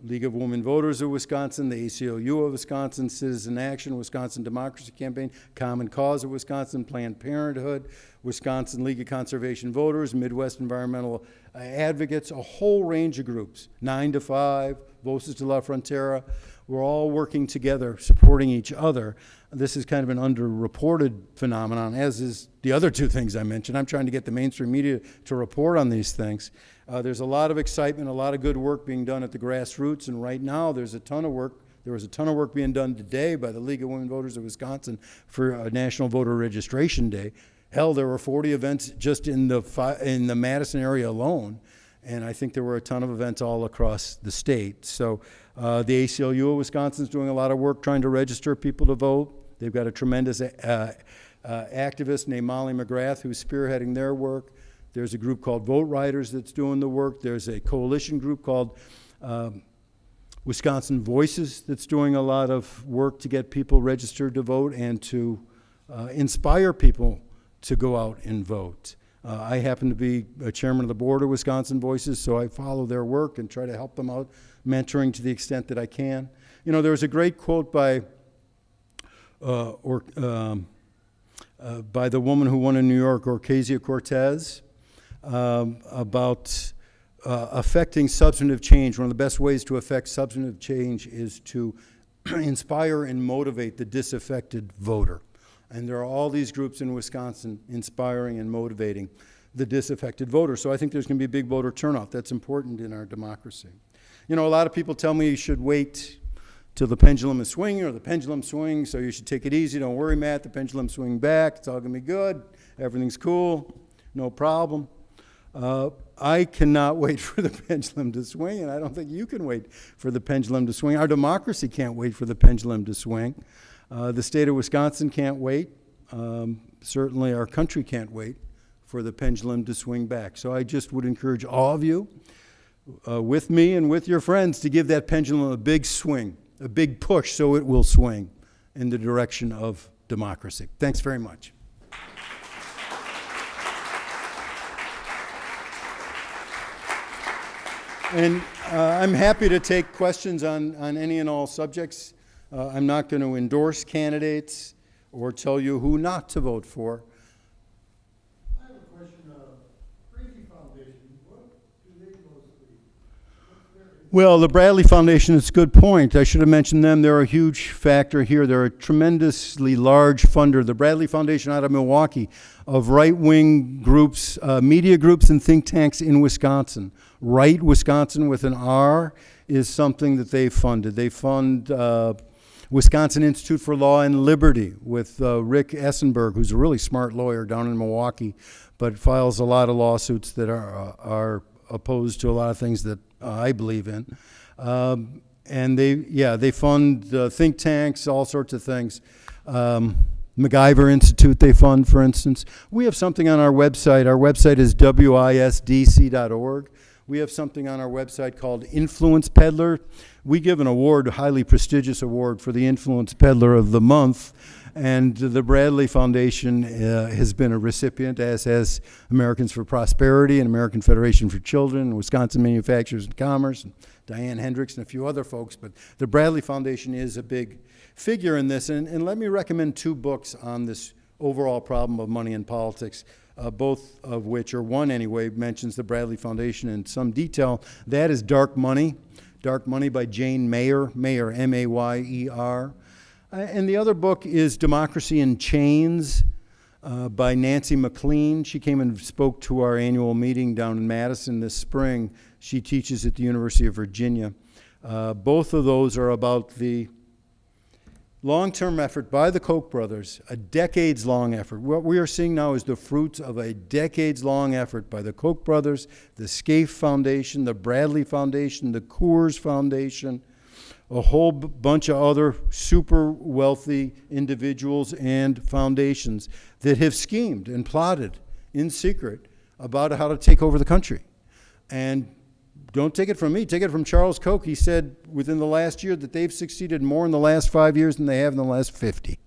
League of Women Voters of Wisconsin, the ACLU of Wisconsin, Citizen Action, Wisconsin Democracy Campaign, Common Cause of Wisconsin, Planned Parenthood, Wisconsin League of Conservation Voters, Midwest Environmental Advocates, a whole range of groups, 9 to 5, Voces de la Frontera. We're all working together, supporting each other. This is kind of an underreported phenomenon, as is the other two things I mentioned. I'm trying to get the mainstream media to report on these things. There's a lot of excitement, a lot of good work being done at the grassroots, and right now there's a ton of work There was a ton of work being done today by the League of Women Voters of Wisconsin for National Voter Registration Day. Hell, there were 40 events just in the Madison area alone, and I think there were a ton of events all across the state. So the ACLU of Wisconsin is doing a lot of work trying to register people to vote. They've got a tremendous activist named Molly McGrath who's spearheading their work. There's a group called Vote Riders that's doing the work. There's a coalition group called Wisconsin Voices that's doing a lot of work to get people registered to vote and to inspire people to go out and vote. I happen to be a chairman of the board of Wisconsin Voices, so I follow their work and try to help them out, mentoring to the extent that I can. You know, there was a great quote by the woman who won in New York, Ocasio-Cortez, about affecting substantive change. One of the best ways to affect substantive change is to inspire and motivate the disaffected voter. And there are all these groups in Wisconsin inspiring and motivating the disaffected voter. So I think there's going to be a big voter turnout. That's important in our democracy. You know, a lot of people tell me you should wait till the pendulum is swinging, or the pendulum swings, so you should take it easy. Don't worry, Matt, the pendulum's swinging back. It's all going to be good. Everything's cool. No problem. I cannot wait for the pendulum to swing, and I don't think you can wait for the pendulum to swing. Our democracy can't wait for the pendulum to swing. The state of Wisconsin can't wait. Certainly our country can't wait for the pendulum to swing back. So I just would encourage all of you, with me and with your friends, to give that pendulum a big swing, a big push, so it will swing in the direction of democracy. Thanks very much. And I'm happy to take questions on any and all subjects. I'm not going to endorse candidates or tell you who not to vote for. I have a question. Crazy Foundation, what do they mostly? Well, the Bradley Foundation is a good point. I should have mentioned them. They're a huge factor here. They're a tremendously large funder. The Bradley Foundation out of Milwaukee, of right-wing groups, media groups and think tanks in Wisconsin. Right Wisconsin with an R is something that they funded. They fund Wisconsin Institute for Law and Liberty with Rick Essenberg, who's a really smart lawyer down in Milwaukee, but files a lot of lawsuits that are opposed to a lot of things that I believe in. And they fund think tanks, all sorts of things. MacGyver Institute they fund, for instance. We have something on our website. Our website is wisdc.org. We have something on our website called Influence Peddler. We give an award, a highly prestigious award, for the Influence Peddler of the Month. And the Bradley Foundation has been a recipient, as has Americans for Prosperity and American Federation for Children, and Wisconsin Manufacturers and Commerce, and Diane Hendrix and a few other folks. But the Bradley Foundation is a big figure in this. And let me recommend two books on this overall problem of money in politics. Both of which, or one anyway, mentions the Bradley Foundation in some detail. That is Dark Money. Dark Money by Jane Mayer, M-A-Y-E-R. And the other book is Democracy in Chains by Nancy McLean. She came and spoke to our annual meeting down in Madison this spring. She teaches at the University of Virginia. Both of those are about the long-term effort by the Koch brothers, a decades-long effort. What we are seeing now is the fruits of a decades-long effort by the Koch brothers, the Scaife Foundation, the Bradley Foundation, the Coors Foundation, a whole bunch of other super wealthy individuals and foundations that have schemed and plotted in secret about how to take over the country. And don't take it from me, take it from Charles Koch. He said within the last year that they've succeeded more in the last 5 years than they have in the last 50.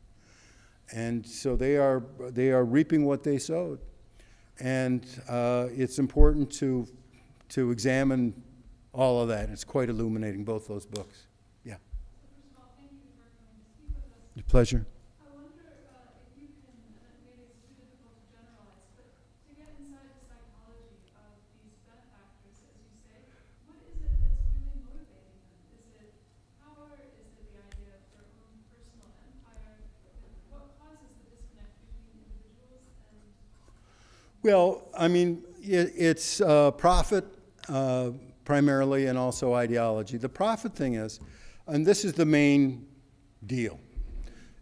And so they are reaping what they sowed. And it's important to examine all of that. It's quite illuminating, both those books. Yeah. So first of all, thank you for coming to speak with us. Your pleasure. I wonder if you can, maybe it's too difficult to generalize, but to get inside the psychology of these benefactors, as you say, what is it that's really motivating them? Is it power? Is it the idea of their own personal empire? What causes the disconnect between individuals and... Well, I mean, it's profit primarily, and also ideology. The profit thing is, And this is the main deal.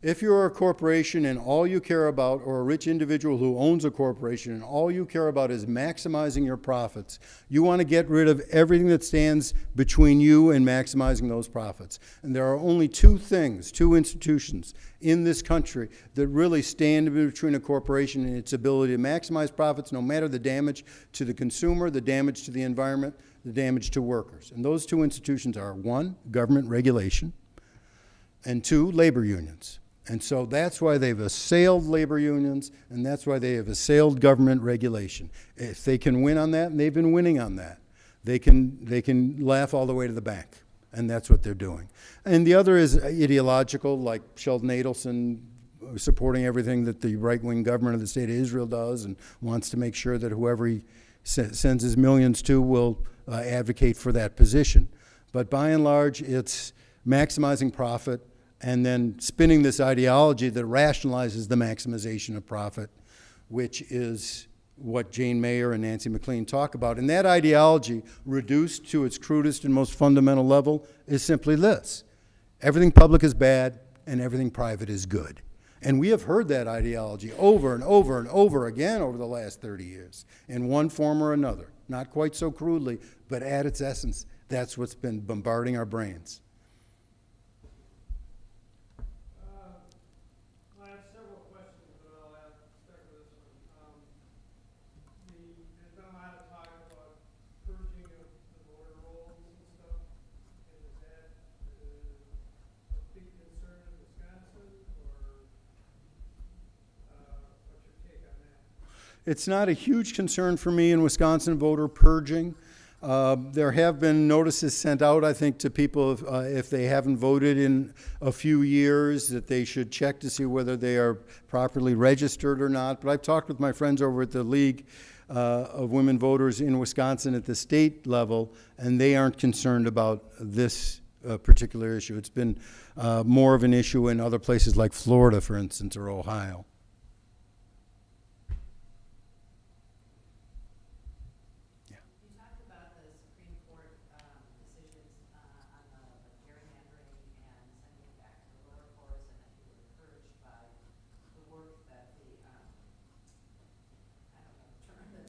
If you're a corporation and all you care about, or a rich individual who owns a corporation and all you care about is maximizing your profits, you want to get rid of everything that stands between you and maximizing those profits. And there are only two institutions in this country that really stand between a corporation and its ability to maximize profits, no matter the damage to the consumer, the damage to the environment, the damage to workers. And those two institutions are, one, government regulation, and two, labor unions. And so that's why they've assailed labor unions, and that's why they have assailed government regulation. If they can win on that, and they've been winning on that, they can laugh all the way to the bank, and that's what they're doing. And the other is ideological, like Sheldon Adelson supporting everything that the right-wing government of the state of Israel does, and wants to make sure that whoever he sends his millions to will advocate for that position. But by and large, it's maximizing profit, and then spinning this ideology that rationalizes the maximization of profit, which is what Jane Mayer and Nancy MacLean talk about. And that ideology, reduced to its crudest and most fundamental level, is simply this: everything public is bad and everything private is good. And we have heard that ideology over and over and over again over the last 30 years, in one form or another. Not quite so crudely, but at its essence, that's what's been bombarding our brains. It's not a huge concern for me in Wisconsin, voter purging. There have been notices sent out, I think, to people if they haven't voted in a few years, that they should check to see whether they are properly registered or not. But I've talked with my friends over at the League of Women Voters in Wisconsin at the state level, and they aren't concerned about this particular issue. It's been more of an issue in other places like Florida, for instance, or Ohio.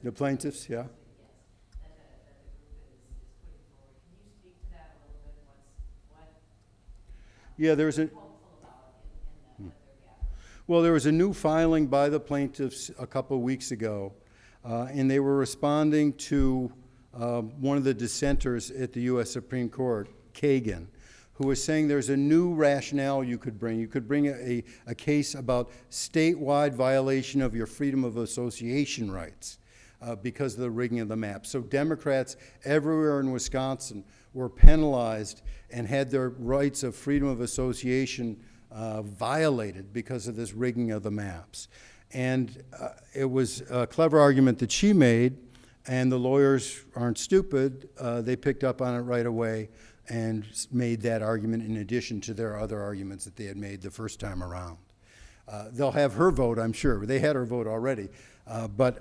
The plaintiffs, yeah. Yeah, there was a well, there was a new filing by the plaintiffs a couple of weeks ago, and they were responding to one of the dissenters at the U.S. Supreme Court, Kagan, who was saying there's a new rationale you could bring. You could bring a case about statewide violation of your freedom of association rights. Because of the rigging of the map. So Democrats everywhere in Wisconsin were penalized and had their rights of freedom of association violated because of this rigging of the maps. And it was a clever argument that she made, and the lawyers aren't stupid. They picked up on it right away and made that argument in addition to their other arguments that they had made the first time around. They'll have her vote, I'm sure. They had her vote already. But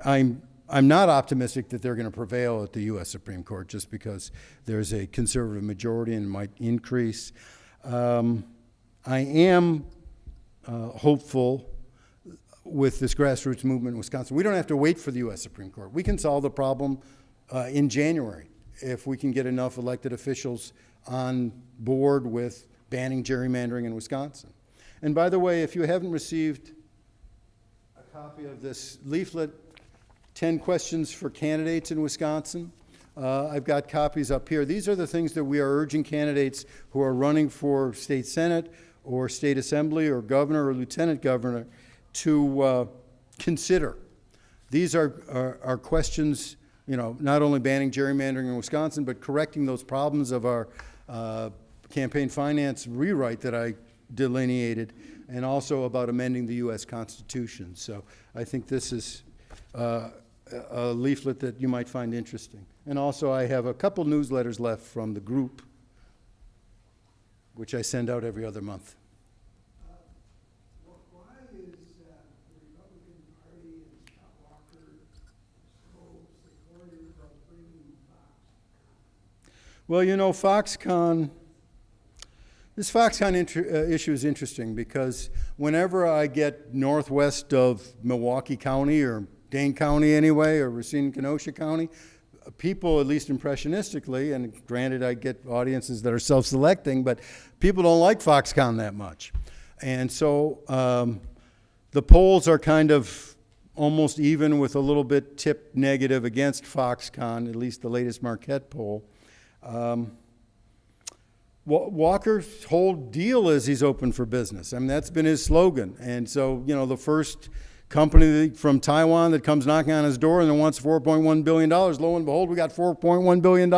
I'm not optimistic that they're going to prevail at the U.S. Supreme Court just because there's a conservative majority and might increase. I am hopeful with this grassroots movement in Wisconsin. We don't have to wait for the U.S. Supreme Court. We can solve the problem in January if we can get enough elected officials on board with banning gerrymandering in Wisconsin. And by the way, if you haven't received a copy of this leaflet, 10 questions for candidates in Wisconsin. I've got copies up here. These are the things that we are urging candidates who are running for state senate or state assembly or governor or lieutenant governor to consider. These are questions, you know, not only banning gerrymandering in Wisconsin, but correcting those problems of our campaign finance rewrite that I delineated, and also about amending the U.S. Constitution. So I think this is a leaflet that you might find interesting. And also I have a couple newsletters left from the group, which I send out every other month. Why is the Republican Party and Scott Walker so supportive of bringing Foxconn? Well, you know, Foxconn This Foxconn issue is interesting because whenever I get northwest of Milwaukee County or Dane County anyway, or Racine, Kenosha County, people, at least impressionistically, and granted I get audiences that are self-selecting, but people don't like Foxconn that much. And so the polls are kind of almost even with a little bit tipped negative against Foxconn, at least the latest Marquette poll. Walker's whole deal is he's open for business. I mean, that's been his slogan. And so, you know, the first company from Taiwan that comes knocking on his door and then wants $4.1 billion, lo and behold, we got $4.1 billion.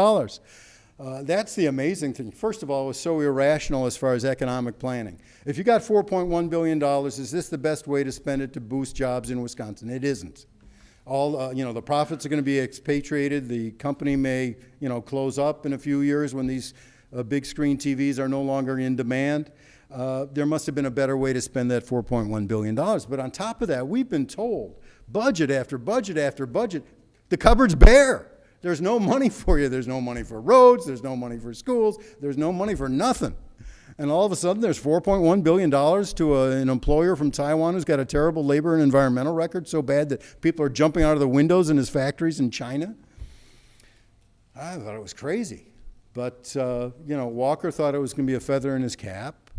That's the amazing thing. First of all, it was so irrational as far as economic planning. If you got $4.1 billion, is this the best way to spend it to boost jobs in Wisconsin? It isn't. All, you know, the profits are going to be expatriated. The company may, you know, close up in a few years when these big screen TVs are no longer in demand. There must have been a better way to spend that $4.1 billion. But on top of that, we've been told, budget after budget after budget, the cupboard's bare. There's no money for you. There's no money for roads. There's no money for schools. There's no money for nothing. And all of a sudden, there's $4.1 billion to an employer from Taiwan who's got a terrible labor and environmental record so bad that people are jumping out of the windows in his factories in China. I thought it was crazy. But, you know, Walker thought it was going to be a feather in his cap.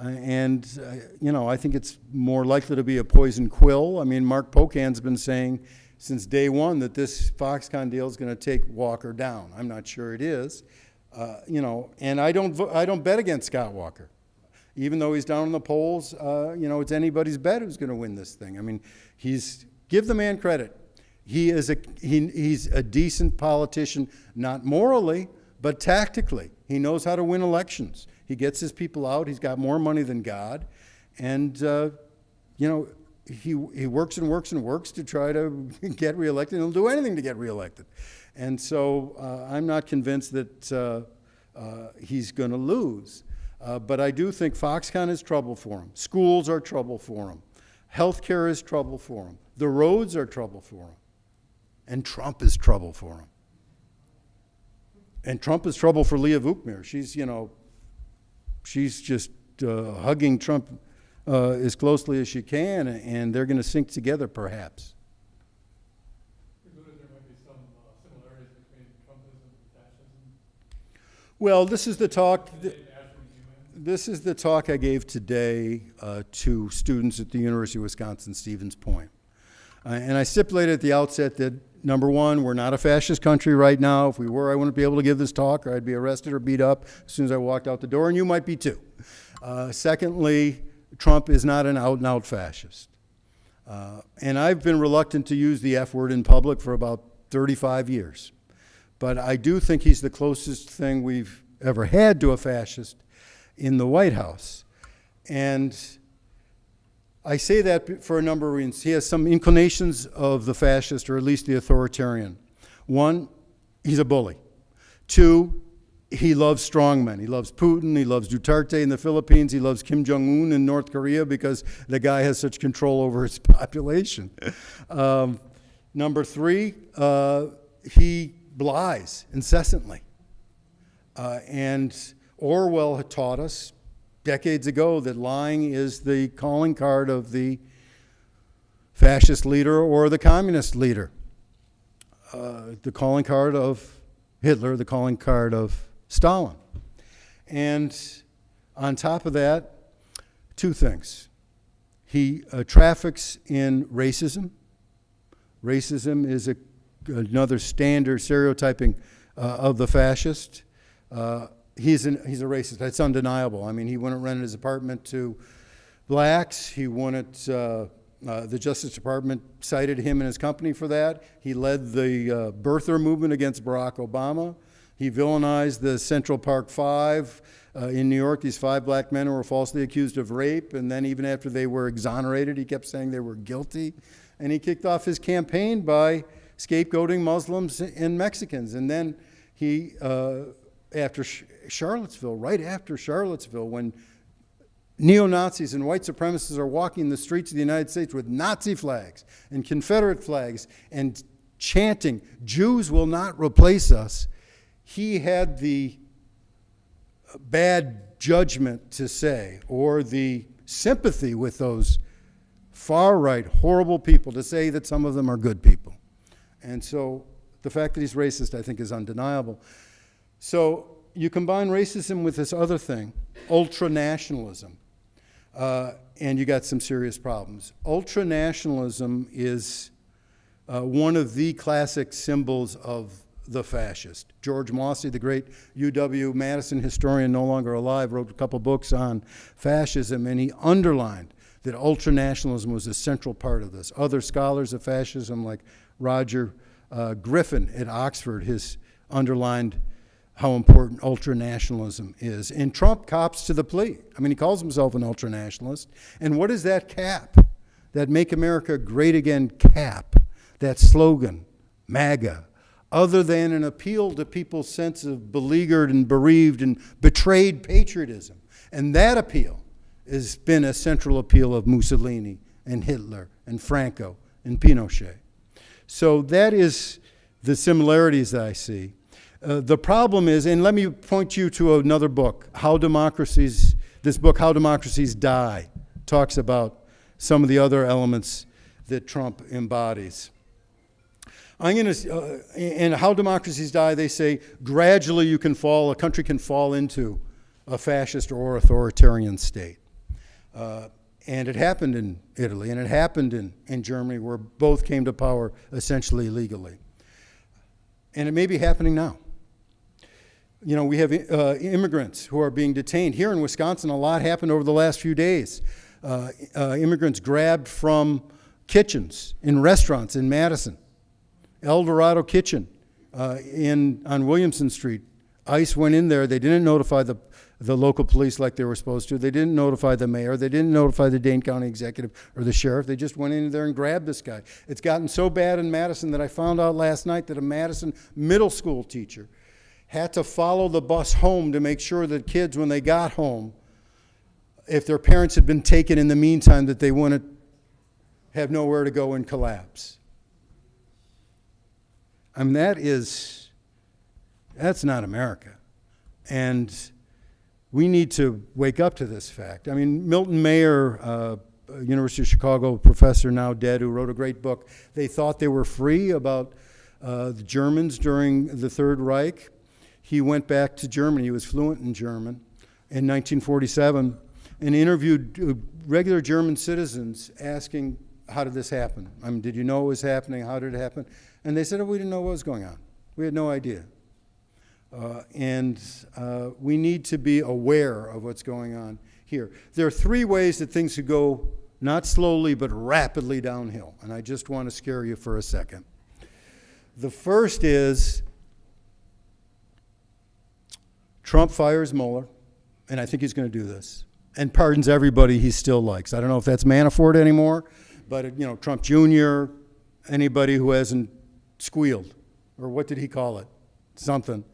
You know, I think it's more likely to be a poison quill. I mean, Mark Pocan's been saying since day one that this Foxconn deal is going to take Walker down. I'm not sure it is. You know, and I don't bet against Scott Walker. Even though he's down in the polls, you know, it's anybody's bet who's going to win this thing. I mean, give the man credit. He's a decent politician, not morally, but tactically. He knows how to win elections. He gets his people out. He's got more money than God. And, you know, he works and works and works to try to get reelected. He'll do anything to get reelected. And so I'm not convinced that he's going to lose. But I do think Foxconn is trouble for him. Schools are trouble for him. Healthcare is trouble for him. The roads are trouble for him. And Trump is trouble for him. And Trump is trouble for Leah Vukmir. She's, you know, she's just hugging Trump as closely as she can, and they're going to sink together, perhaps. There might be some similarities between Trumpism and fascism. Well, this is the talk. This is the talk I gave today to students at the University of Wisconsin-Stevens Point. And I stipulated at the outset that, number one, we're not a fascist country right now. If we were, I wouldn't be able to give this talk, or I'd be arrested or beat up as soon as I walked out the door, and you might be too. Secondly, Trump is not an out-and-out fascist. And I've been reluctant to use the F word in public for about 35 years. But I do think he's the closest thing we've ever had to a fascist in the White House. And I say that for a number of reasons. He has some inclinations of the fascist, or at least the authoritarian. One, he's a bully. Two, he loves strongmen. He loves Putin. He loves Duterte in the Philippines. He loves Kim Jong-un in North Korea because the guy has such control over his population. Number three, he lies incessantly. And Orwell had taught us decades ago that lying is the calling card of the fascist leader or the communist leader. The calling card of Hitler, the calling card of Stalin. And on top of that, two things. He traffics in racism. Racism is another standard stereotyping of the fascist. He's a racist. That's undeniable. I mean, he wouldn't rent his apartment to blacks. He wouldn't. The Justice Department cited him and his company for that. He led the birther movement against Barack Obama. He villainized the Central Park Five in New York. These 5 black men who were falsely accused of rape, and then even after they were exonerated, he kept saying they were guilty. And he kicked off his campaign by scapegoating Muslims and Mexicans. And then he, after Charlottesville, right after Charlottesville, when neo-Nazis and white supremacists are walking the streets of the United States with Nazi flags and Confederate flags and chanting, "Jews will not replace us," he had the bad judgment to say, or the sympathy with those far-right, horrible people to say that some of them are good people. And so the fact that he's racist, I think, is undeniable. So you combine racism with this other thing, ultranationalism, and you got some serious problems. Ultranationalism is one of the classic symbols of the fascist. George Mossey, the great UW-Madison historian, no longer alive, wrote a couple books on fascism, and he underlined that ultranationalism was a central part of this. Other scholars of fascism, like Roger Griffin at Oxford, has underlined how important ultranationalism is. And Trump cops to the plea. I mean, he calls himself an ultranationalist. And what is that cap? That Make America Great Again cap, that slogan, MAGA, other than an appeal to people's sense of beleaguered and bereaved and betrayed patriotism. And that appeal has been a central appeal of Mussolini and Hitler and Franco and Pinochet. So that is the similarities that I see. The problem is, and let me point you to another book, this book, How Democracies Die, talks about some of the other elements that Trump embodies. In How Democracies Die, they say, gradually a country can fall into a fascist or authoritarian state. And it happened in Italy, and it happened in Germany, where both came to power essentially legally. And it may be happening now. You know, we have immigrants who are being detained. Here in Wisconsin, a lot happened over the last few days. Immigrants grabbed from kitchens in restaurants in Madison. El Dorado Kitchen on Williamson Street. ICE went in there. They didn't notify the local police like they were supposed to. They didn't notify the mayor. They didn't notify the Dane County executive or the sheriff. They just went in there and grabbed this guy. It's gotten so bad in Madison that I found out last night that a Madison middle school teacher had to follow the bus home to make sure that kids, when they got home, if their parents had been taken in the meantime, that they wouldn't have nowhere to go and collapse. I mean, that's not America. And we need to wake up to this fact. I mean, Milton Mayer, University of Chicago professor now dead, who wrote a great book, They Thought They Were Free, about the Germans during the Third Reich. He went back to Germany. He was fluent in German in 1947 and interviewed regular German citizens asking, how did this happen? I mean, did you know it was happening? How did it happen? And they said, oh, we didn't know what was going on. We had no idea. And we need to be aware of what's going on here. There are three ways that things could go, not slowly, but rapidly downhill. And I just want to scare you for a second. The first is Trump fires Mueller, and I think he's going to do this, and pardons everybody he still likes. I don't know if that's Manafort anymore, but Trump Jr., anybody who hasn't squealed, or what did he call it? Something.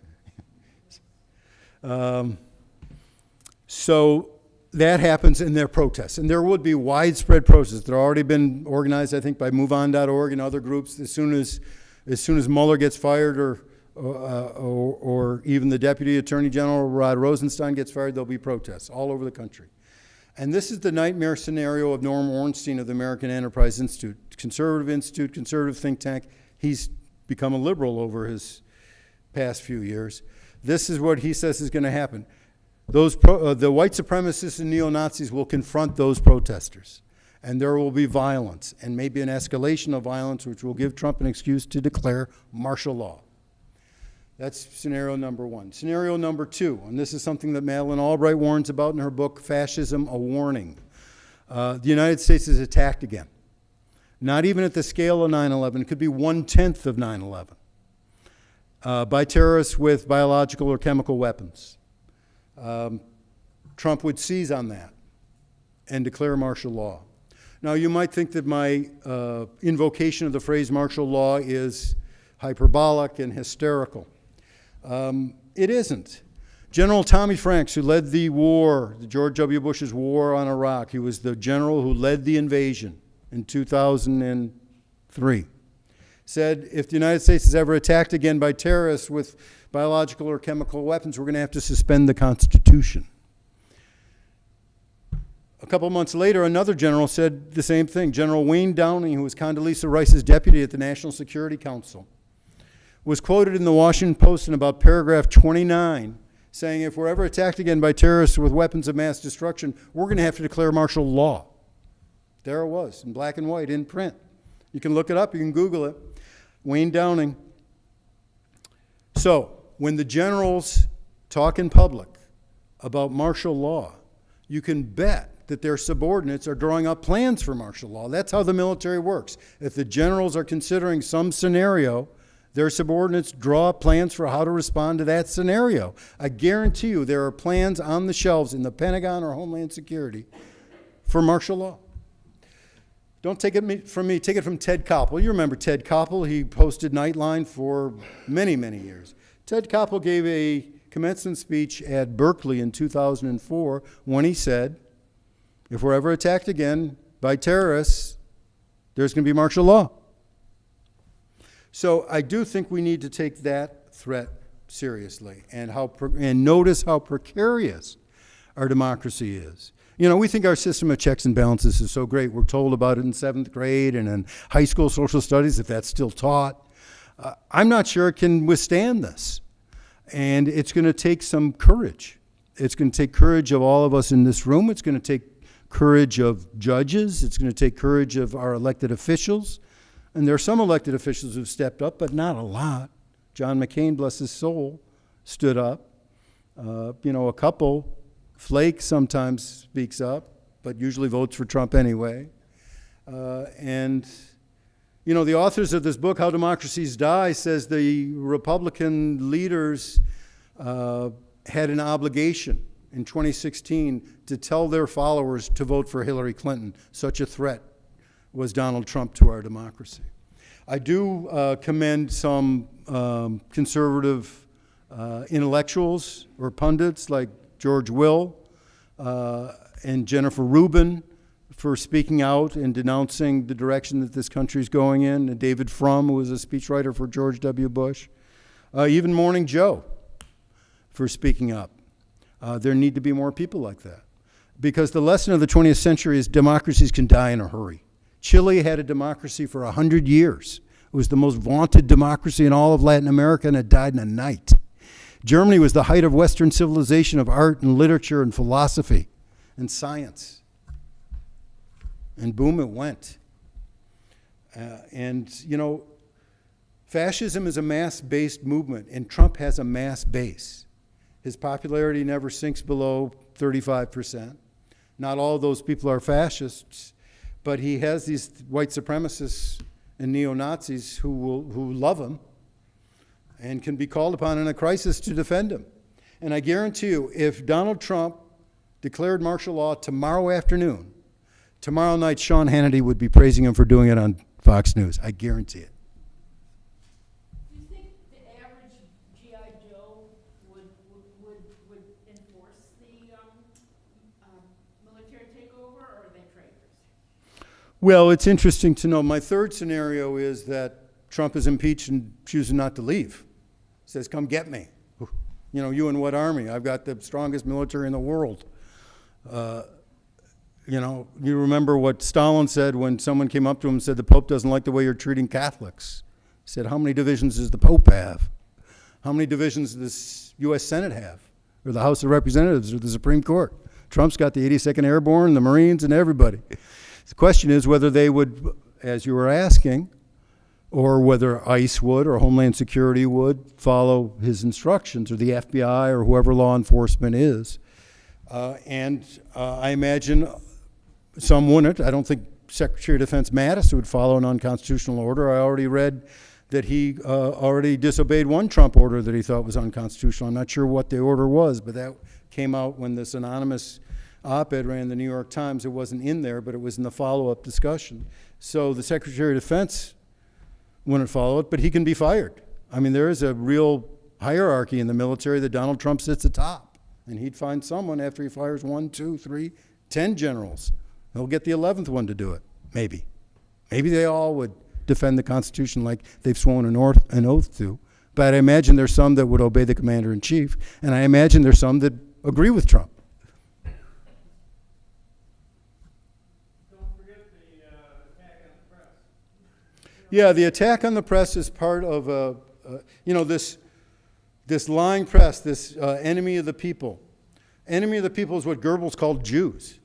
So that happens, and there are protests, and there would be widespread protests. They've already been organized, I think, by MoveOn.org and other groups. As soon as Mueller gets fired, or even the Deputy Attorney General Rod Rosenstein gets fired, there'll be protests all over the country. And this is the nightmare scenario of Norm Ornstein of the American Enterprise Institute, conservative think tank. He's become a liberal over his past few years. This is what he says is going to happen. The white supremacists and neo-Nazis will confront those protesters, and there will be violence, and maybe an escalation of violence, which will give Trump an excuse to declare martial law. That's scenario number one. Scenario number two, and this is something that Madeleine Albright warns about in her book, Fascism, A Warning. The United States is attacked again. Not even at the scale of 9/11. It could be 1/10 of 9/11. By terrorists with biological or chemical weapons. Trump would seize on that and declare martial law. Now, you might think that my invocation of the phrase martial law is hyperbolic and hysterical. It isn't. General Tommy Franks, who led the war, the George W. Bush's war on Iraq, he was the general who led the invasion in 2003, said if the United States is ever attacked again by terrorists with biological or chemical weapons, we're going to have to suspend the Constitution. A couple months later, another general said the same thing. General Wayne Downing, who was Condoleezza Rice's deputy at the National Security Council, was quoted in the Washington Post in about paragraph 29, saying, if we're ever attacked again by terrorists with weapons of mass destruction, we're going to have to declare martial law. There it was, in black and white, in print. You can look it up, you can Google it. Wayne Downing. So, when the generals talk in public about martial law, you can bet that their subordinates are drawing up plans for martial law. That's how the military works. If the generals are considering some scenario, their subordinates draw up plans for how to respond to that scenario. I guarantee you there are plans on the shelves in the Pentagon or Homeland Security for martial law. Don't take it from me, take it from Ted Koppel. You remember Ted Koppel, he hosted Nightline for many, many years. Ted Koppel gave a commencement speech at Berkeley in 2004 when he said, if we're ever attacked again by terrorists, there's going to be martial law. So I do think we need to take that threat seriously and notice how precarious our democracy is. You know, we think our system of checks and balances is so great. We're told about it in 7th grade and in high school social studies, if that's still taught. I'm not sure it can withstand this. And it's going to take some courage. It's going to take courage of all of us in this room. It's going to take courage of judges. It's going to take courage of our elected officials. And there are some elected officials who've stepped up, but not a lot. John McCain, bless his soul, stood up. A couple. Flake sometimes speaks up, but usually votes for Trump anyway. The authors of this book, How Democracies Die, says the Republican leaders had an obligation in 2016 to tell their followers to vote for Hillary Clinton. Such a threat was Donald Trump to our democracy. I do commend some conservative intellectuals or pundits like George Will and Jennifer Rubin for speaking out and denouncing the direction that this country is going in, and David Frum, who was a speechwriter for George W. Bush, even Morning Joe for speaking up. There need to be more people like that. Because the lesson of the 20th century is democracies can die in a hurry. Chile had a democracy for 100 years. It was the most vaunted democracy in all of Latin America, and it died in a night. Germany was the height of Western civilization, of art and literature and philosophy and science. And boom, it went. Fascism is a mass-based movement, and Trump has a mass base. His popularity never sinks below 35%. Not all of those people are fascists, but he has these white supremacists and neo-Nazis who love him and can be called upon in a crisis to defend him. And I guarantee you, if Donald Trump declared martial law tomorrow afternoon, tomorrow night Sean Hannity would be praising him for doing it on Fox News. I guarantee it. Do you think the average G.I. Joe would enforce the military takeover, or are they traitors? Well, it's interesting to know. My third scenario is that Trump is impeached and chooses not to leave. Says, come get me. You and what army? I've got the strongest military in the world. You remember what Stalin said when someone came up to him and said, the Pope doesn't like the way you're treating Catholics. He said, how many divisions does the Pope have? How many divisions does the U.S. Senate have? Or the House of Representatives or the Supreme Court? Trump's got the 82nd Airborne, the Marines, and everybody. The question is whether they would, as you were asking, or whether ICE would or Homeland Security would follow his instructions, or the FBI or whoever law enforcement is. I imagine some wouldn't. I don't think Secretary of Defense Mattis would follow an unconstitutional order. I already read that he already disobeyed one Trump order that he thought was unconstitutional. I'm not sure what the order was, but that came out when this anonymous op-ed ran in the New York Times. It wasn't in there, but it was in the follow-up discussion. So the Secretary of Defense wouldn't follow it, but he can be fired. I mean, there is a real hierarchy in the military that Donald Trump sits atop, and he'd find someone after he fires 1, 2, 3, 10 generals. He'll get the 11th one to do it, maybe. Maybe they all would defend the Constitution like they've sworn an oath to. But I imagine there's some that would obey the commander-in-chief, and I imagine there's some that agree with Trump. Yeah, the attack on the press is part of this lying press, this enemy of the people. Enemy of the people is what Goebbels called Jews.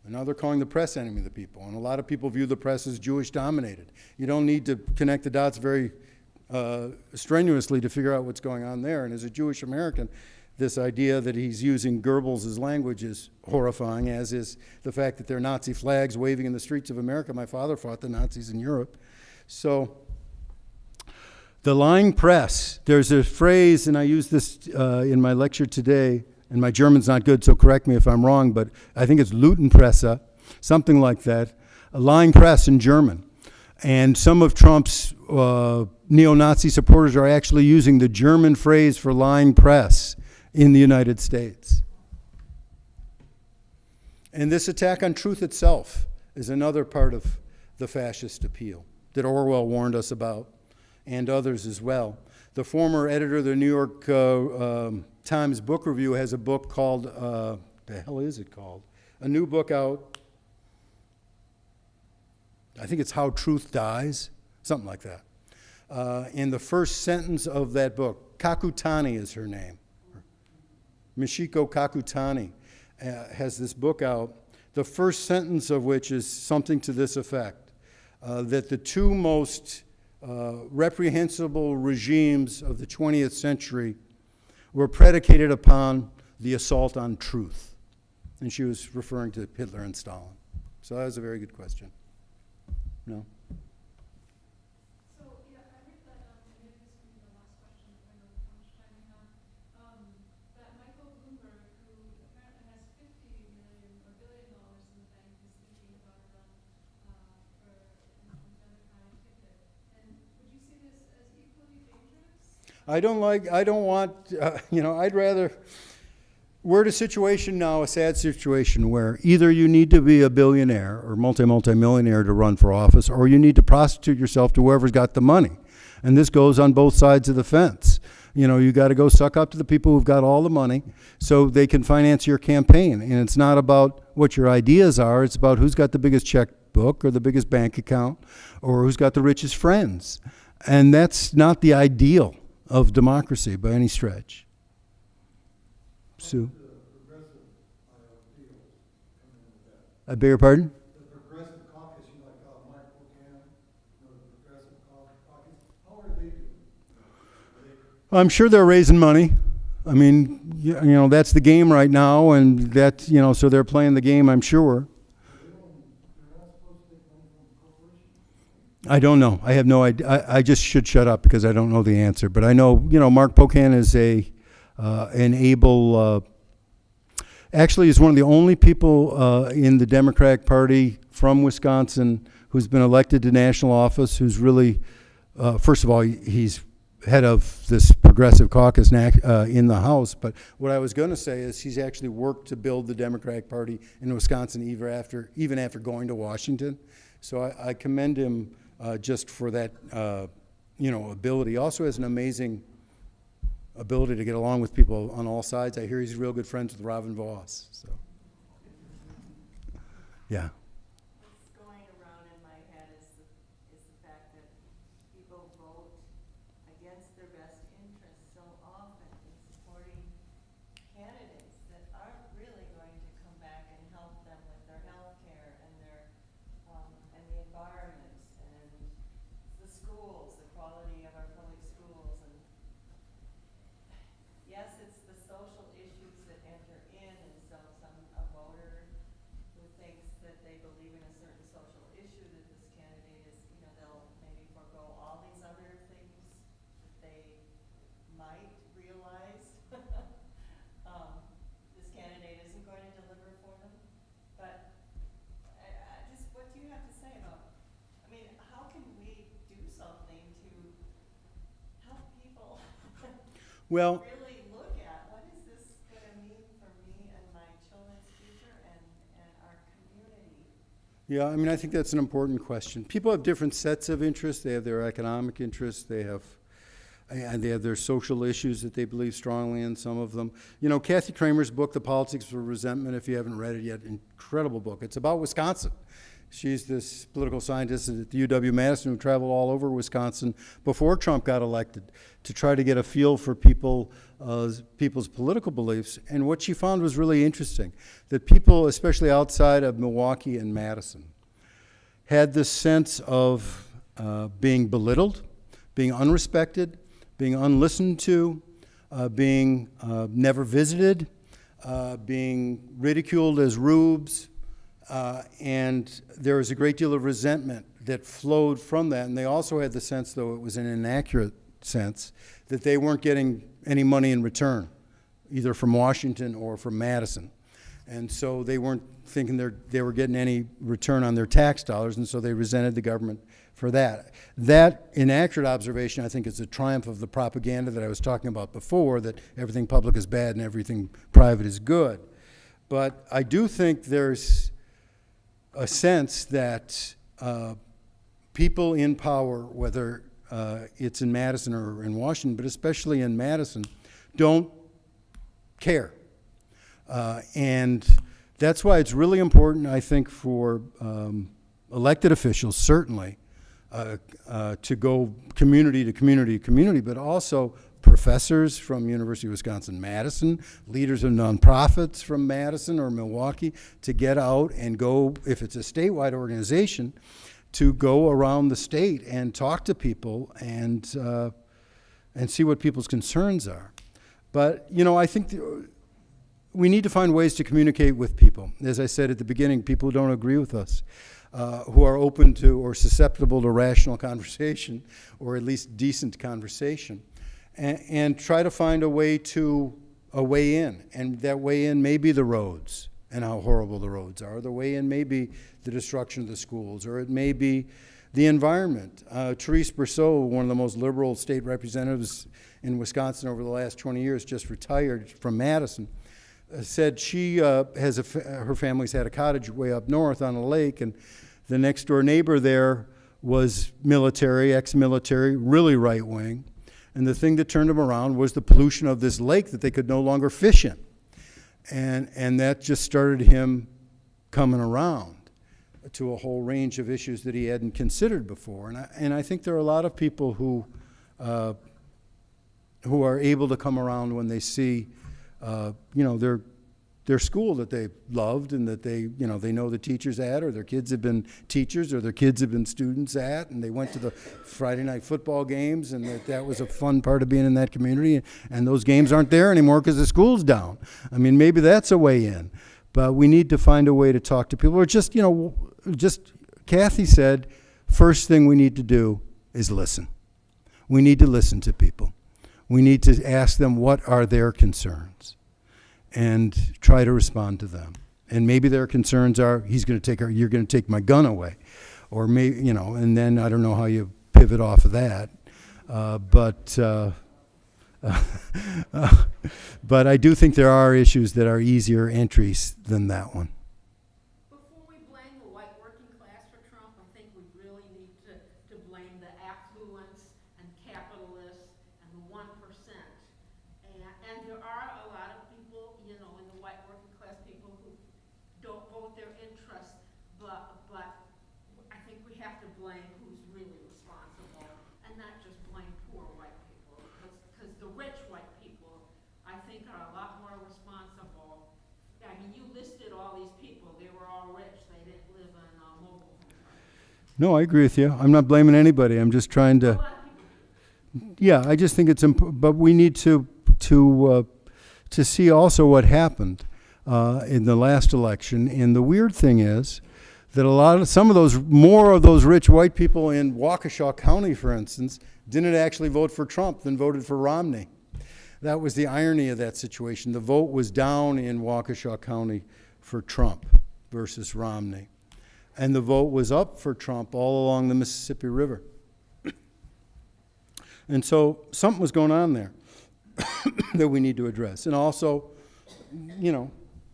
And now they're calling the press enemy of the people. And a lot of people view the press as Jewish dominated. You don't need to connect the dots very strenuously to figure out what's going on there. And as a Jewish American, this idea that he's using Goebbels' language is horrifying, as is the fact that there are Nazi flags waving in the streets of America. My father fought the Nazis in Europe. So the lying press, there's a phrase, and I used this in my lecture today, and my German's not good, so correct me if I'm wrong, but I think it's Lügenpresse, something like that, a lying press in German. And some of Trump's neo-Nazi supporters are actually using the German phrase for lying press in the United States. And this attack on truth itself is another part of the fascist appeal that Orwell warned us about, and others as well. The former editor of the New York Times Book Review has a book called, the hell is it called? A new book out, I think it's How Truth Dies, something like that. In the first sentence of that book, Kakutani is her name. Michiko Kakutani has this book out, the first sentence of which is something to this effect, that the two most reprehensible regimes of the 20th century were predicated upon the assault on truth. And she was referring to Hitler and Stalin. So that was a very good question. No? So, yeah, I heard that, maybe this will be the last question, I don't know how much time we have, that Michael Bloomberg, who apparently has $50 million or $1 billion in the bank, is thinking about a run for an Democratic ticket. And would you see this as equally dangerous? I'd rather, we're in a situation now, a sad situation, where either you need to be a billionaire or multi-millionaire to run for office, or you need to prostitute yourself to whoever's got the money. And this goes on both sides of the fence. You got to go suck up to the people who've got all the money so they can finance your campaign. And it's not about what your ideas are, it's about who's got the biggest checkbook or the biggest bank account or who's got the richest friends. And that's not the ideal of democracy by any stretch. Sue? I beg your pardon? The Progressive Caucus, Mike Buchanan, the Progressive Caucus, how are they doing? I'm sure they're raising money. I mean, that's the game right now, and that, so they're playing the game, I'm sure. They're not supposed to take money from corporations? I don't know. I have no idea. I just should shut up because I don't know the answer. But I know, Mark Buchanan is an able, actually is one of the only people in the Democratic Party from Wisconsin who's been elected to national office, who's really, first of all, he's head of this Progressive Caucus in the House. But what I was going to say is he's actually worked to build the Democratic Party in Wisconsin even after going to Washington. So I commend him just for that, ability. He also has an amazing ability to get along with people on all sides. I hear he's real good friends with Robin Voss. So, yeah. What's going around in my head is the fact that people vote against their best interests so often in supporting candidates that aren't really going to come back and help them with their health care and their and the environment and the schools, the quality of our public schools. And yes, it's the social issues that enter in, and so a voter who thinks that they believe in a certain social issue, that this candidate is, they'll maybe forego all these other things that they might realize this candidate isn't going to deliver for them. But I just, what do you have to say about, how can we do something to help people Well, really look at what is this going to mean for me and my children's future and our community? yeah, I think that's an important question. People have different sets of interests. They have their economic interests. They have their social issues that they believe strongly in, some of them. Kathy Kramer's book, The Politics of Resentment, if you haven't read it yet, incredible book. It's about Wisconsin. She's this political scientist at the UW-Madison who traveled all over Wisconsin before Trump got elected to try to get a feel for people's political beliefs. And what she found was really interesting, that people, especially outside of Milwaukee and Madison, had this sense of being belittled, being unrespected, being unlistened to, being never visited, being ridiculed as rubes, and there was a great deal of resentment that flowed from that. And they also had the sense, though it was an inaccurate sense, that they weren't getting any money in return, either from Washington or from Madison. And so they weren't thinking they were getting any return on their tax dollars, and so they resented the government for that. That inaccurate observation, I think, is a triumph of the propaganda that I was talking about before, that everything public is bad and everything private is good. But I do think there's a sense that people in power, whether it's in Madison or in Washington, but especially in Madison, don't care. And that's why it's really important, I think, for elected officials, certainly, to go community to community to community, but also professors from University of Wisconsin-Madison, leaders of nonprofits from Madison or Milwaukee, to get out and go, if it's a statewide organization, to go around the state and talk to people and see what people's concerns are. But, you know, I think we need to find ways to communicate with people. As I said at the beginning, people who don't agree with us, who are open to or susceptible to rational conversation, or at least decent conversation, and try to find a way in. And that way in may be the roads and how horrible the roads are. The way in may be the destruction of the schools, or it may be the environment. Therese Berceau, one of the most liberal state representatives in Wisconsin over the last 20 years, just retired from Madison, said she her family's had a cottage way up north on a lake, and the next door neighbor there was military, ex-military, really right-wing. And the thing that turned him around was the pollution of this lake that they could no longer fish in. And that just started him coming around to a whole range of issues that he hadn't considered before. And I think there are a lot of people who are able to come around when they see, their school that they loved and that they know the teachers at, or their kids have been teachers, or their kids have been students at, and they went to the Friday night football games, and that was a fun part of being in that community. And those games aren't there anymore because the school's down. I mean, maybe that's a way in. But we need to find a way to talk to people. Or just Kathy said, first thing we need to do is listen. We need to listen to people. We need to ask them what are their concerns and try to respond to them. And maybe their concerns are, you're going to take my gun away. Or maybe, and then I don't know how you pivot off of that. But I do think there are issues that are easier entries than that one. Before we blame the white working class for Trump, I think we really need to blame the affluents and capitalists and the 1%. And there are a lot of people, in the white working class, people who don't vote their interests, but I think we have to blame who's really responsible and not just blame poor white people. Because the rich white people, I think, are a lot more responsible. I mean, you listed all these people. They were all rich. They didn't live in mobile homes. No, I agree with you. I'm not blaming anybody. I'm just trying to. A lot of people do. Yeah, I just think it's important. But we need to see also what happened in the last election. And the weird thing is that more of those rich white people in Waukesha County, for instance, didn't actually vote for Trump than voted for Romney. That was the irony of that situation. The vote was down in Waukesha County for Trump versus Romney. And the vote was up for Trump all along the Mississippi River. And so something was going on there that we need to address. And also,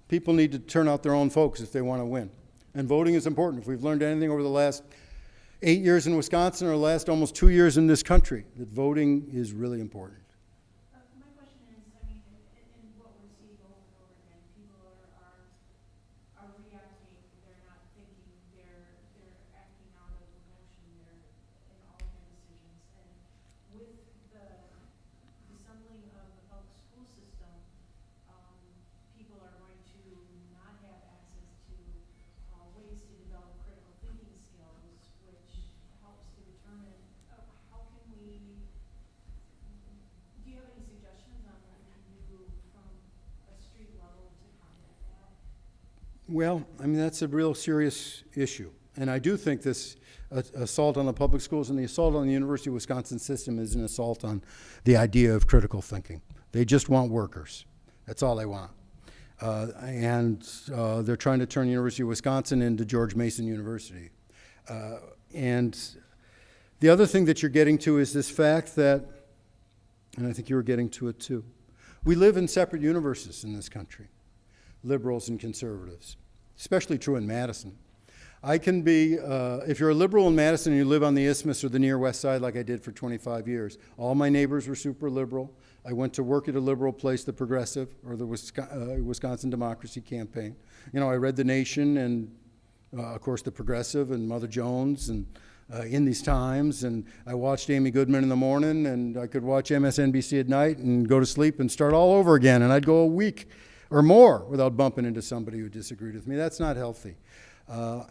people need to turn out their own folks if they want to win. And voting is important. If we've learned anything over the last 8 years in Wisconsin, or the last almost 2 years in this country, that voting is really important. My question is, in what we're seeing over and over again, people are reacting. They're not thinking. They're ways to develop critical thinking skills, which helps to determine how can we, do you have any suggestions on what we can do from a street level to combat that? Well, I mean, that's a real serious issue. And I do think this assault on the public schools and the assault on the University of Wisconsin system is an assault on the idea of critical thinking. They just want workers. That's all they want. And they're trying to turn the University of Wisconsin into George Mason University. And the other thing that you're getting to is this fact that, and I think you were getting to it too, we live in separate universes in this country, liberals and conservatives, especially true in Madison. I can be, if you're a liberal in Madison and you live on the Isthmus or the near west side like I did for 25 years, all my neighbors were super liberal. I went to work at a liberal place, the Progressive, or the Wisconsin Democracy Campaign. You know, I read The Nation and, of course, the Progressive and Mother Jones and in these times, and I watched Amy Goodman in the morning, and I could watch MSNBC at night and go to sleep and start all over again, and I'd go a week or more without bumping into somebody who disagreed with me. That's not healthy.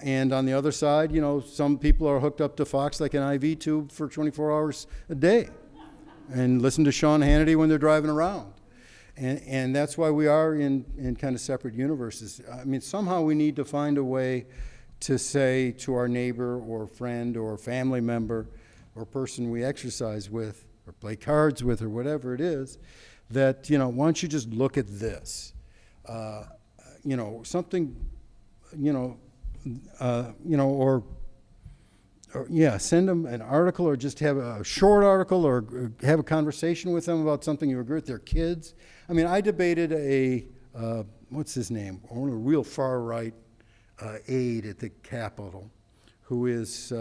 And on the other side, you know, some people are hooked up to Fox like an IV tube for 24 hours a day and listen to Sean Hannity when they're driving around. And that's why we are in kind of separate universes. I mean, somehow we need to find a way to say to our neighbor or friend or family member or person we exercise with or play cards with or whatever it is, that, you know, why don't you just look at this? You know, something, or yeah, send them an article or just have a short article or have a conversation with them about something you agree with, their kids. I mean, I debated what's his name? A real far-right aide at the Capitol, who is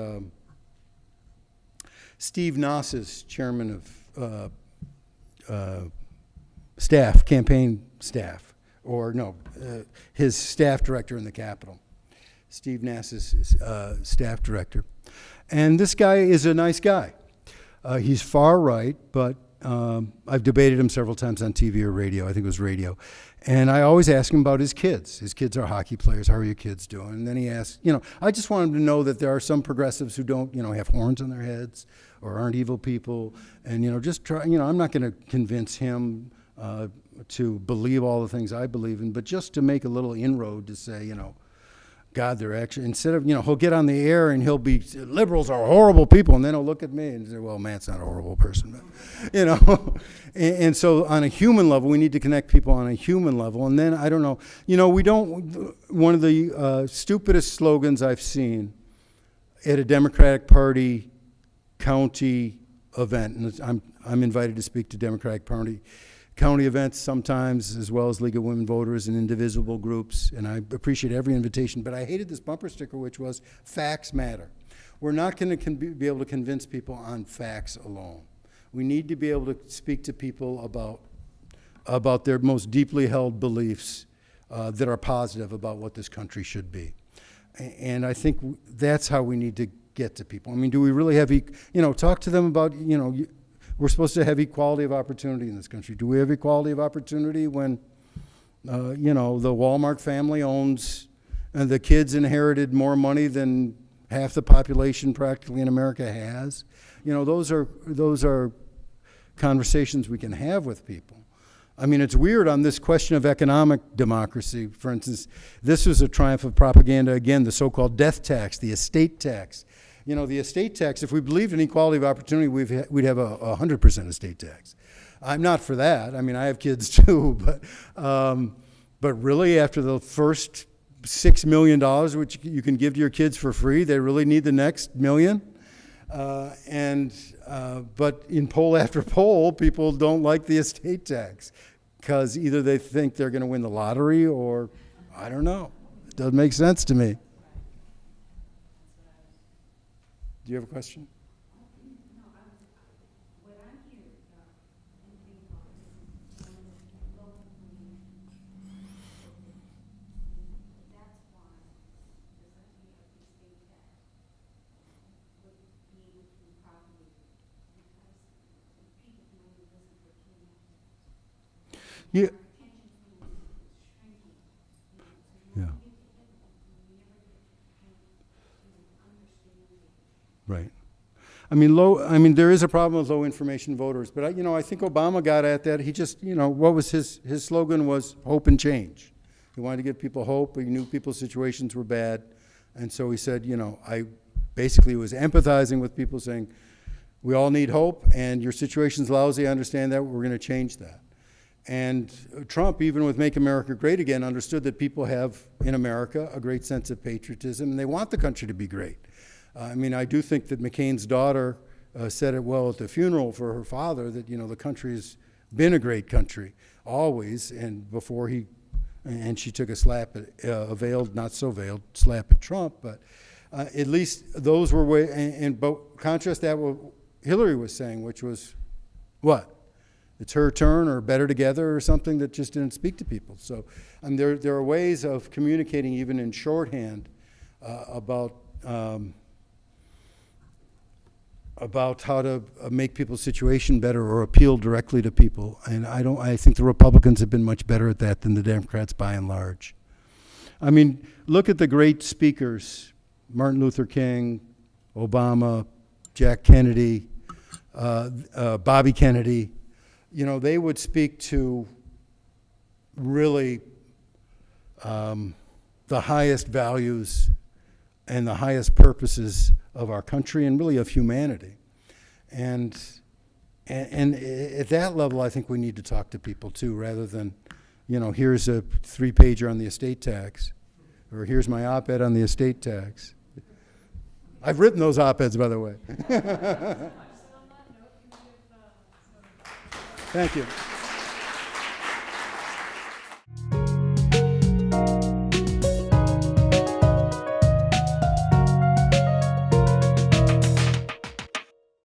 Steve Noss's chairman of staff, campaign staff, or no, his staff director in the Capitol. Steve Nass's staff director. And this guy is a nice guy. He's far right, but I've debated him several times on TV or radio. I think it was radio. And I always ask him about his kids. His kids are hockey players. How are your kids doing? And then he asks, I just want him to know that there are some progressives who don't, have horns on their heads or aren't evil people. And, just try, I'm not going to convince him to believe all the things I believe in, but just to make a little inroad to say, God, they're actually, instead of, he'll get on the air and he'll be, liberals are horrible people, and then he'll look at me and say, well, Matt's not a horrible person, but, and so on a human level, we need to connect people on a human level, and then, I don't know, one of the stupidest slogans I've seen at a Democratic Party county event, and I'm invited to speak to Democratic Party county events sometimes, as well as League of Women Voters and indivisible groups, and I appreciate every invitation, but I hated this bumper sticker, which was, facts matter. We're not going to be able to convince people on facts alone. We need to be able to speak to people about their most deeply held beliefs that are positive about what this country should be. And I think that's how we need to get to people. I mean, do we really have, talk to them about, we're supposed to have equality of opportunity in this country. Do we have equality of opportunity when, the Walmart family owns, and the kids inherited more money than half the population practically in America has? Those are conversations we can have with people. I mean, it's weird on this question of economic democracy. For instance, this was a triumph of propaganda, again, the so-called death tax, the estate tax. The estate tax, if we believed in equality of opportunity, we'd have a 100% estate tax. I'm not for that. I mean, I have kids too, but really after the first $6 million, which you can give to your kids for free, they really need the next million. But in poll after poll, people don't like the estate tax because either they think they're going to win the lottery or, I don't know. It doesn't make sense to me. Do you have a question? No, what I'm hearing, and being honest, local community, that's why the idea of the state tax would be able to properly, because people can only listen for 2 minutes. Yeah. Our attention span is shrinking. So you Yeah. want to get to them, and you never get. I mean, there is a problem with low information voters, but I think Obama got at that. He just, what was his slogan was hope and change. He wanted to give people hope. He knew people's situations were bad. And so he said, I basically was empathizing with people saying, we all need hope and your situation's lousy. I understand that. We're going to change that. And Trump, even with Make America Great Again, understood that people have in America a great sense of patriotism and they want the country to be great. I do think that McCain's daughter said it well at the funeral for her father that, the country has been a great country always, and before and she took a slap at, a veiled, not so veiled, slap at Trump, but at least those were but contrast that with what Hillary was saying, which was, what? It's her turn or better together or something that just didn't speak to people. So there are ways of communicating even in shorthand about how to make people's situation better or appeal directly to people. And I think the Republicans have been much better at that than the Democrats by and large. Look at the great speakers, Martin Luther King, Obama, Jack Kennedy, Bobby Kennedy. They would speak to really the highest values and the highest purposes of our country and really of humanity. And at that level, I think we need to talk to people too, rather than, here's a 3-pager on the estate tax, or here's my op-ed on the estate tax. I've written those op-eds, by the way. Thank you.